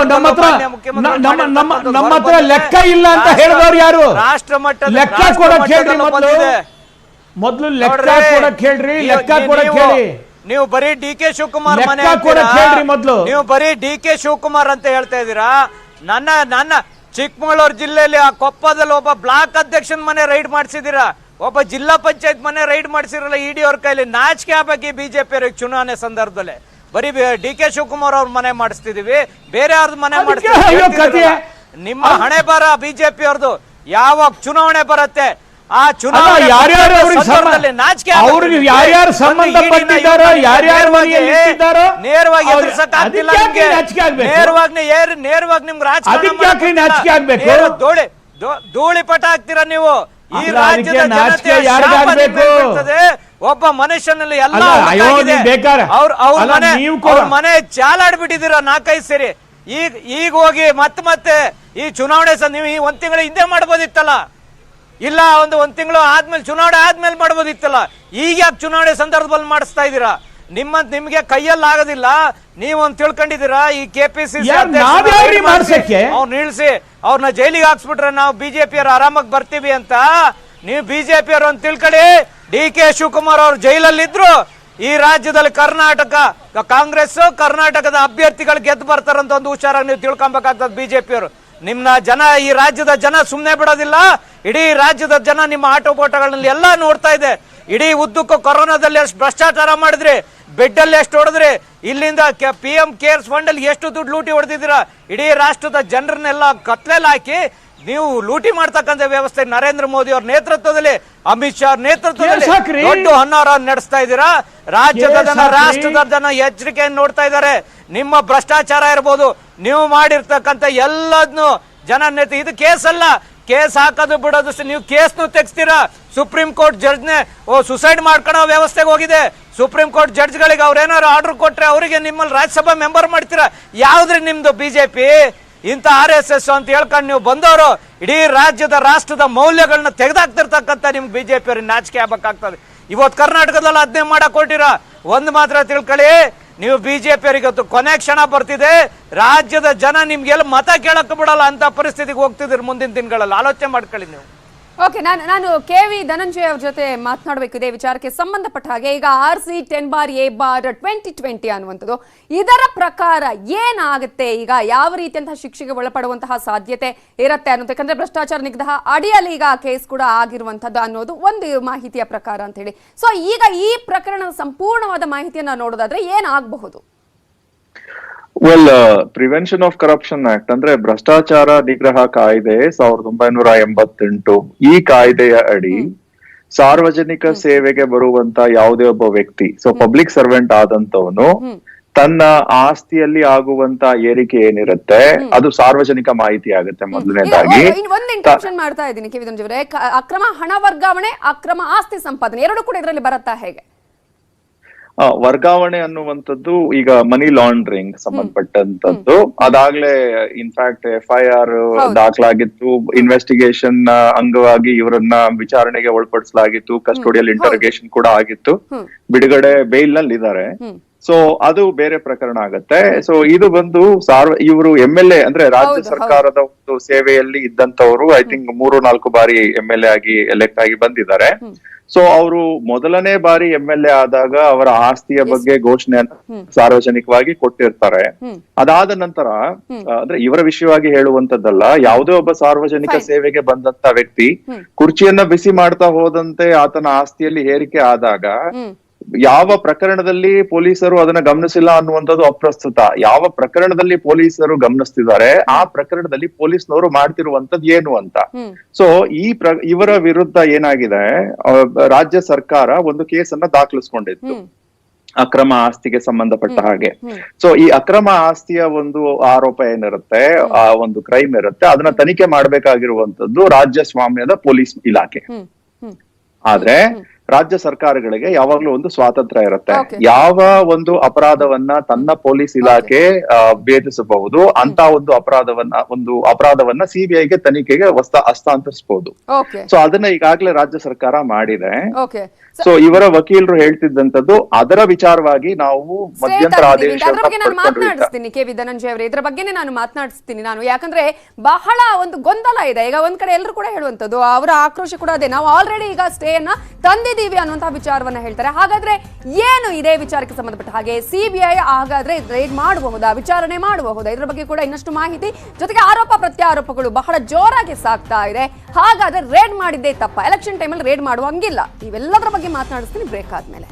Speaker 4: ನಮ್ಮ ಹತ್ರ ಲೆಕ್ಕ ಇಲ್ಲ ಅಂತ ಹೇಳಿದವ್ರು ಯಾರು?
Speaker 6: ರಾಷ್ಟ್ರ ಮಟ್ಟದ
Speaker 4: ಲೆಕ್ಕ ಕೊಡಕ್ ಹೇಳ್ರಿ, ಮೊದಲು ಲೆಕ್ಕ ಕೊಡಕ್ ಹೇಳ್ರಿ. ಲೆಕ್ಕ ಕೊಡಕ್ ಹೇಳಿ.
Speaker 6: ನೀವು ಬರೀ ಡಿ ಕೆ ಶಿವಕುಮಾರ್ ಮನೆ
Speaker 4: ಮೊದಲು
Speaker 6: ನೀವು ಬರೀ ಡಿ ಕೆ ಶಿವಕುಮಾರ್ ಅಂತ ಹೇಳ್ತಾ ಇದ್ದೀರಾ. ನನ್ನ ಚಿಕ್ಕಮಗಳೂರು ಜಿಲ್ಲೆಯಲ್ಲಿ ಆ ಕೊಪ್ಪದಲ್ಲಿ ಒಬ್ಬ ಬ್ಲಾಕ್ ಅಧ್ಯಕ್ಷನ ಮನೆ ರೈಡ್ ಮಾಡಿಸಿದೀರಾ, ಒಬ್ಬ ಜಿಲ್ಲಾ ಪಂಚಾಯತ್ ಮನೆ ರೈಡ್ ಮಾಡಿಸಿರಲ್ಲ ಇಡಿ ಅವ್ರ ಕೈಲಿ. ನಾಚಿಕೆ ಆಗ್ಬೇಕು ಬಿಜೆಪಿ ಅವ್ರಿಗೆ. ಚುನಾವಣೆ ಸಂದರ್ಭದಲ್ಲಿ ಬರೀ ಡಿ ಕೆ ಶಿವಕುಮಾರ್ ಅವ್ರ ಮನೆ ಮಾಡಿಸ್ತಿದೀವಿ, ಬೇರೆ ಅವ್ರದ್ದು ಮನೆ ಮಾಡಿಸ್ತೀವಿ. ನಿಮ್ಮ ಹಣೆ ಬರ ಬಿಜೆಪಿ ಅವ್ರದ್ದು. ಯಾವಾಗ ಚುನಾವಣೆ ಬರುತ್ತೆ ಆ ಚುನಾವಣೆ
Speaker 4: ಯಾರ್ಯಾರು ಸಂಬಂಧಪಟ್ಟಿದ್ದಾರೋ, ಯಾರ್ಯಾರು
Speaker 6: ನೇರವಾಗಿ ಎದುರಿಸಕ್ಕಾಗ್ತಿಲ್ಲ. ನೇರವಾಗಿ ನಿಮ್ಗೆ ರಾಜಕಾರಣ ಧೂಳಿ ಪಟ ಆಗ್ತೀರಾ ನೀವು. ಈ ರಾಜ್ಯದ ಜನತೆ ಒಬ್ಬ ಮನುಷ್ಯನಲ್ಲಿ ಎಲ್ಲ ಅವ್ರ ಮನೆ ಚಾಲಾಡ್ಬಿಟ್ಟಿದ್ದೀರಾ 4-5 ಸೇರಿ. ಈಗ ಹೋಗಿ ಮತ್ತೆ ಈ ಚುನಾವಣೆ ನೀವು ಈ 1 ತಿಂಗಳ ಹಿಂದೆ ಮಾಡ್ಬೋದಿತ್ತಲ್ಲ, ಇಲ್ಲ ಒಂದ್ ತಿಂಗಳು ಆದ್ಮೇಲೆ ಚುನಾವಣೆ ಆದ್ಮೇಲೆ ಮಾಡ್ಬೋದಿತ್ತಲ್ಲ. ಈಗ ಯಾಕೆ ಚುನಾವಣೆ ಸಂದರ್ಭದಲ್ಲಿ ಮಾಡಿಸ್ತಾ ಇದ್ದೀರಾ? ನಿಮ್ಗೆ ಕೈಯಲ್ಲಿ ಆಗೋದಿಲ್ಲ. ನೀವೊಂದು ತಿಳ್ಕೊಂಡಿದ್ದೀರಾ ಈ ಕೆಪಿಸಿಸಿ ಅವ್ರು ನಿಲ್ಸಿ ಅವ್ರನ್ನ ಜೈಲಿಗೆ ಹಾಕ್ಸ್ಬಿಟ್ರೆ ನಾವು ಬಿಜೆಪಿ ಅವ್ರು ಆರಾಮಾಗಿ ಬರ್ತೀವಿ ಅಂತ. ನೀವು ಬಿಜೆಪಿ ಅವ್ರು ಅಂತ ತಿಳ್ಕೊಳ್ಳಿ. ಡಿ ಕೆ ಶಿವಕುಮಾರ್ ಅವ್ರು ಜೈಲಲ್ಲಿದ್ರು ಈ ರಾಜ್ಯದಲ್ಲಿ ಕಾಂಗ್ರೆಸ್ ಕರ್ನಾಟಕದ ಅಭ್ಯರ್ಥಿಗಳು ಗೆದ್ದು ಬರ್ತಾರಂತ ಒಂದು ಹುಷಾರಾಗಿ ನೀವು ತಿಳ್ಕೊಬೇಕಾಗ್ತದೆ ಬಿಜೆಪಿ ಅವರು. ನಿಮ್ನ ಜನ, ಈ ರಾಜ್ಯದ ಜನ ಸುಮ್ಮನೆ ಬಿಡೋದಿಲ್ಲ. ಇಡೀ ರಾಜ್ಯದ ಜನ ನಿಮ್ಮ ಆಟೋಪಾಟಗಳಲ್ಲಿ ಎಲ್ಲ ನೋಡ್ತಾ ಇದೆ. ಇಡೀ ಉದ್ದಕ್ಕೂ ಕೊರೋನಾದಲ್ಲಿ ಎಷ್ಟು ಭ್ರಷ್ಟಾಚಾರ ಮಾಡಿದ್ರಿ, ಬೆಡ್ ಅಲ್ಲಿ ಎಷ್ಟು ಹೊಡೆದ್ರಿ, ಇಲ್ಲಿಂದ PM ಕೇರ್ಸ್ ಫಂಡ್ ಅಲ್ಲಿ ಎಷ್ಟು ದುಡ್ಡು ಲೂಟಿ ಹೊಡೆದಿದ್ದೀರಾ. ಇಡೀ ರಾಷ್ಟ್ರದ ಜನರನ್ನೆಲ್ಲ ಕತ್ಲೆಲ್ಲ ಹಾಕಿ ನೀವು ಲೂಟಿ ಮಾಡ್ತಕ್ಕಂಥ ವ್ಯವಸ್ಥೆ ನರೇಂದ್ರ ಮೋದಿ ಅವ್ರ ನೇತೃತ್ವದಲ್ಲಿ, ಅಮಿತ್ ಶಾ ಅವ್ರ ನೇತೃತ್ವದಲ್ಲಿ ದೊಡ್ಡ ಹೊನ್ನಾರ ನಡೆಸ್ತಾ ಇದ್ದೀರಾ. ರಾಜ್ಯದ ಜನ, ರಾಷ್ಟ್ರದ ಜನ ಎಚ್ಚರಿಕೆಯನ್ನು ನೋಡ್ತಾ ಇದ್ದಾರೆ. ನಿಮ್ಮ ಭ್ರಷ್ಟಾಚಾರ ಇರ್ಬೋದು, ನೀವು ಮಾಡಿರ್ತಕ್ಕಂಥ ಎಲ್ಲದನ್ನು ಜನ ಇದು ಕೇಸ್ ಅಲ್ಲ, ಕೇಸ್ ಹಾಕೋದು ಬಿಡೋದು. ನೀವು ಕೇಸ್ನು ತೆಗಿಸ್ತೀರಾ. ಸುಪ್ರೀಂ ಕೋರ್ಟ್ ಜಡ್ಜ್ನೆ ಸುಸೈಡ್ ಮಾಡ್ಕೊಳ್ಳೋ ವ್ಯವಸ್ಥೆಗೆ ಹೋಗಿದೆ. ಸುಪ್ರೀಂ ಕೋರ್ಟ್ ಜಡ್ಜ್ಗಳಿಗೆ ಅವ್ರೇನಾದ್ರು ಆರ್ಡರ್ ಕೊಟ್ರೆ ಅವರಿಗೆ ನಿಮ್ಮಲ್ಲಿ ರಾಜ್ಯಸಭಾ ಮೆಂಬರ್ ಮಾಡ್ತೀರಾ. ಯಾವ್ದ್ರಿ ನಿಮ್ದು ಬಿಜೆಪಿ? ಇಂಥ RSS ಅಂತ ಹೇಳ್ಕೊಂಡು ನೀವು ಬಂದವರು ಇಡೀ ರಾಷ್ಟ್ರದ ಮೌಲ್ಯಗಳನ್ನ ತೆಗೆದಾಕ್ತಿರ್ತಕ್ಕಂಥ ನಿಮ್ಗೆ ಬಿಜೆಪಿ ಅವ್ರಿಗೆ ನಾಚಿಕೆ ಆಗ್ಬೇಕಾಗ್ತದೆ. ಇವತ್ತು ಕರ್ನಾಟಕದಲ್ಲಿ 15 ಮಾಡಕ್ ಕೊಟ್ಟಿರ. ಒಂದು ಮಾತ್ರ ತಿಳ್ಕೊಳ್ಳಿ, ನೀವು ಬಿಜೆಪಿಯವರಿಗೆ ಇವತ್ತು ಕೊನೆ ಕ್ಷಣ ಬರ್ತಿದೆ, ರಾಜ್ಯದ ಜನ ನಿಮ್ಗೆಲ್ಲ ಮತ ಕೇಳಕ್ಕೆ ಬಿಡಲ್ಲ ಅಂತ ಪರಿಸ್ಥಿತಿಗೆ ಹೋಗ್ತಿದ್ದೀರಿ ಮುಂದಿನ ದಿನಗಳಲ್ಲಿ. ಆಲೋಚನೆ ಮಾಡ್ಕೊಳ್ಳಿ ನೀವು.
Speaker 7: ಓಕೆ, ನಾನು KV ಧನಂಜಯ ಅವ್ರ ಜೊತೆ ಮಾತನಾಡಬೇಕು ಇದೇ ವಿಚಾರಕ್ಕೆ ಸಂಬಂಧಪಟ್ಟ ಹಾಗೆ. ಈಗ RC10/A/2020 ಅನ್ನುವಂಥದ್ದು, ಇದರ ಪ್ರಕಾರ ಏನಾಗುತ್ತೆ ಈಗ, ಯಾವ ರೀತಿಯಂತಹ ಶಿಕ್ಷೆಗೆ ಒಳಪಡುವಂತಹ ಸಾಧ್ಯತೆ ಇರುತ್ತೆ ಅನ್ನೋದು, ಯಾಕಂದ್ರೆ ಭ್ರಷ್ಟಾಚಾರ ನಿಗ್ರಹ ಅಡಿಯಲ್ಲಿ ಈಗ ಕೇಸ್ ಕೂಡ ಆಗಿರುವಂತದ್ದು ಅನ್ನೋದು ಒಂದು ಮಾಹಿತಿಯ ಪ್ರಕಾರ ಅಂತ ಹೇಳಿ. ಸೊ ಈಗ ಈ ಪ್ರಕರಣದ ಸಂಪೂರ್ಣವಾದ ಮಾಹಿತಿಯನ್ನ ನೋಡೋದಾದ್ರೆ ಏನಾಗಬಹುದು?
Speaker 5: Well, prevention of corruption act ಅಂದ್ರೆ ಭ್ರಷ್ಟಾಚಾರ ನಿಗ್ರಹ ಕಾಯ್ದೆ 1988, ಈ ಕಾಯ್ದೆಯ ಅಡಿ ಸಾರ್ವಜನಿಕ ಸೇವೆಗೆ ಬರುವಂತ ಯಾವುದೇ ಒಬ್ಬ ವ್ಯಕ್ತಿ, ಸೊ ಪಬ್ಲಿಕ್ ಸರ್ವೆಂಟ್ ಆದಂತವನು ತನ್ನ ಆಸ್ತಿಯಲ್ಲಿ ಆಗುವಂತ ಏರಿಕೆ ಏನಿರುತ್ತೆ ಅದು ಸಾರ್ವಜನಿಕ ಮಾಹಿತಿ ಆಗುತ್ತೆ. ಮೊದಲನೇದಾಗಿ
Speaker 7: ಒಂದು ಇಂಟೆನ್ಷನ್ ಮಾಡ್ತಾ ಇದ್ದೀನಿ KV ಧನಂಜಯ ಅವರೇ, ಅಕ್ರಮ ಹಣ ವರ್ಗಾವಣೆ, ಅಕ್ರಮ ಆಸ್ತಿ ಸಂಪಾದನೆ ಎರಡು ಕೂಡ ಇದರಲ್ಲಿ ಬರುತ್ತಾ ಹೇಗೆ?
Speaker 5: ವರ್ಗಾವಣೆ ಅನ್ನುವಂಥದ್ದು ಈಗ ಮನಿ ಲಾಂಡ್ರಿಂಗ್ ಸಂಬಂಧಪಟ್ಟಂತದ್ದು. ಅದಾಗ್ಲೇ ಇನ್ಫ್ಯಾಕ್ಟ್ FIR ದಾಖಲಾಗಿತ್ತು, ಇನ್ವೆಸ್ಟಿಗೇಷನ್ ಅಂಗವಾಗಿ ಇವರನ್ನ ವಿಚಾರಣೆಗೆ ಒಳಪಡಿಸಲಾಗಿತ್ತು, ಕಸ್ಟೋಡಿಯಲ್ ಇಂಟರೋಗೇಷನ್ ಕೂಡ ಆಗಿತ್ತು, ಬಿಡುಗಡೆ ಬೇಲ್ ನಲ್ಲಿ ಇದ್ದಾರೆ. ಸೊ ಅದು ಬೇರೆ ಪ್ರಕರಣ ಆಗತ್ತೆ. ಸೊ ಇದು ಬಂದು ಇವರು MLA ಅಂದ್ರೆ ರಾಜ್ಯ ಸರ್ಕಾರದ ಒಂದು ಸೇವೆಯಲ್ಲಿ ಇದ್ದಂತವ್ರು, ಐ ಥಿಂಕ್ 3-4 ಬಾರಿ MLA ಆಗಿ ಎಲೆಕ್ಟ್ ಆಗಿ ಬಂದಿದ್ದಾರೆ. ಸೊ ಅವರು ಮೊದಲನೇ ಬಾರಿ MLA ಆದಾಗ ಅವರ ಆಸ್ತಿಯ ಬಗ್ಗೆ ಘೋಷಣೆಯನ್ನು ಸಾರ್ವಜನಿಕವಾಗಿ ಕೊಟ್ಟಿರ್ತಾರೆ. ಅದಾದ ನಂತರ ಅಂದ್ರೆ ಇವರ ವಿಷಯವಾಗಿ ಹೇಳುವಂತದ್ದಲ್ಲ, ಯಾವುದೇ ಒಬ್ಬ ಸಾರ್ವಜನಿಕ ಸೇವೆಗೆ ಬಂದಂತ ವ್ಯಕ್ತಿ ಕುರ್ಚಿಯನ್ನ ಬಿಸಿ ಮಾಡ್ತಾ ಹೋದಂತೆ ಆತನ ಆಸ್ತಿಯಲ್ಲಿ ಏರಿಕೆ ಆದಾಗ ಯಾವ ಪ್ರಕರಣದಲ್ಲಿ ಪೊಲೀಸರು ಅದನ್ನ ಗಮನಿಸಿಲ್ಲ ಅನ್ನುವಂಥದ್ದು ಅಪ್ರಸ್ತುತ. ಯಾವ ಪ್ರಕರಣದಲ್ಲಿ ಪೊಲೀಸರು ಗಮನಿಸ್ತಿದ್ದಾರೆ ಆ ಪ್ರಕರಣದಲ್ಲಿ ಪೊಲೀಸ್ನವರು ಮಾಡ್ತಿರುವಂತದ್ದು ಏನು ಅಂತ. ಸೊ ಇವರ ವಿರುದ್ಧ ಏನಾಗಿದೆ, ರಾಜ್ಯ ಸರ್ಕಾರ ಒಂದು ಕೇಸನ್ನ ದಾಖಲಿಸ್ಕೊಂಡಿತ್ತು ಅಕ್ರಮ ಆಸ್ತಿಗೆ ಸಂಬಂಧಪಟ್ಟ ಹಾಗೆ. ಸೊ ಈ ಅಕ್ರಮ ಆಸ್ತಿಯ ಒಂದು ಆರೋಪ ಏನಿರುತ್ತೆ, ಆ ಒಂದು ಕ್ರೈಮ್ ಇರುತ್ತೆ, ಅದನ್ನ ತನಿಖೆ ಮಾಡ್ಬೇಕಾಗಿರುವಂತದ್ದು ರಾಜ್ಯ ಸ್ವಾಮ್ಯದ ಪೊಲೀಸ್ ಇಲಾಖೆ. ಆದ್ರೆ ರಾಜ್ಯ ಸರ್ಕಾರಗಳಿಗೆ ಯಾವಾಗ್ಲೂ ಒಂದು ಸ್ವಾತಂತ್ರ್ಯ ಇರುತ್ತೆ. ಯಾವ ಒಂದು ಅಪರಾಧವನ್ನ ತನ್ನ ಪೊಲೀಸ್ ಇಲಾಖೆ ಭೇದಿಸಬಹುದು ಅಂತ ಒಂದು ಅಪರಾಧವನ್ನ CBIಗೆ ತನಿಖೆಗೆ ಹಸ್ತಾಂತರಿಸಬಹುದು. ಸೊ ಅದನ್ನ ಈಗಾಗಲೇ ರಾಜ್ಯ ಸರ್ಕಾರ ಮಾಡಿದೆ. ಸೊ ಇವರ ವಕೀಲರು ಹೇಳ್ತಿದ್ದಂತದ್ದು ಅದರ ವಿಚಾರವಾಗಿ ನಾವು ಮಧ್ಯಂತರ ಆದೇಶ
Speaker 7: ಮಾತನಾಡಿಸ್ತೀನಿ KV ಧನಂಜಯ ಅವರೇ, ಇದ್ರ ಬಗ್ಗೆನೇ ನಾನು ಮಾತನಾಡಿಸ್ತೀನಿ ನಾನು. ಯಾಕಂದ್ರೆ ಬಹಳ ಒಂದು ಗೊಂದಲ ಇದೆ. ಈಗ ಒಂದ್ ಕಡೆ ಎಲ್ಲರೂ ಕೂಡ ಹೇಳುವಂತದ್ದು, ಅವರ ಆಕ್ರೋಶ ಕೂಡ ಅದೇ, ನಾವು ಆಲ್ರೆಡಿ ಈಗ ಸ್ಟೇ ಅನ್ನ ತಂದಿದ್ದೀವಿ ಅನ್ನುವಂತಹ ವಿಚಾರವನ್ನ ಹೇಳ್ತಾರೆ. ಹಾಗಾದ್ರೆ ಏನು ಇದೇ ವಿಚಾರಕ್ಕೆ ಸಂಬಂಧಪಟ್ಟ ಹಾಗೆ CBI ಹಾಗಾದ್ರೆ ರೇಡ್ ಮಾಡಬಹುದಾ, ವಿಚಾರಣೆ ಮಾಡಬಹುದಾ? ಇದ್ರ ಬಗ್ಗೆ ಕೂಡ ಇನ್ನಷ್ಟು ಮಾಹಿತಿ, ಜೊತೆಗೆ ಆರೋಪ ಪ್ರತ್ಯಾರೋಪಗಳು ಬಹಳ ಜೋರಾಗಿ ಸಾಗ್ತಾ ಇದೆ. ಹಾಗಾದ್ರೆ ರೇಡ್ ಮಾಡಿದ್ದೇ ತಪ್ಪ? ಎಲೆಕ್ಷನ್ ಟೈಮಲ್ಲಿ ರೇಡ್ ಮಾಡುವಂಗಿಲ್ಲ. ಇವೆಲ್ಲದರ ಬಗ್ಗೆ ಮಾತನಾಡಿಸ್ತೀನಿ ಬ್ರೇಕ್ ಆದ್ಮೇಲೆ.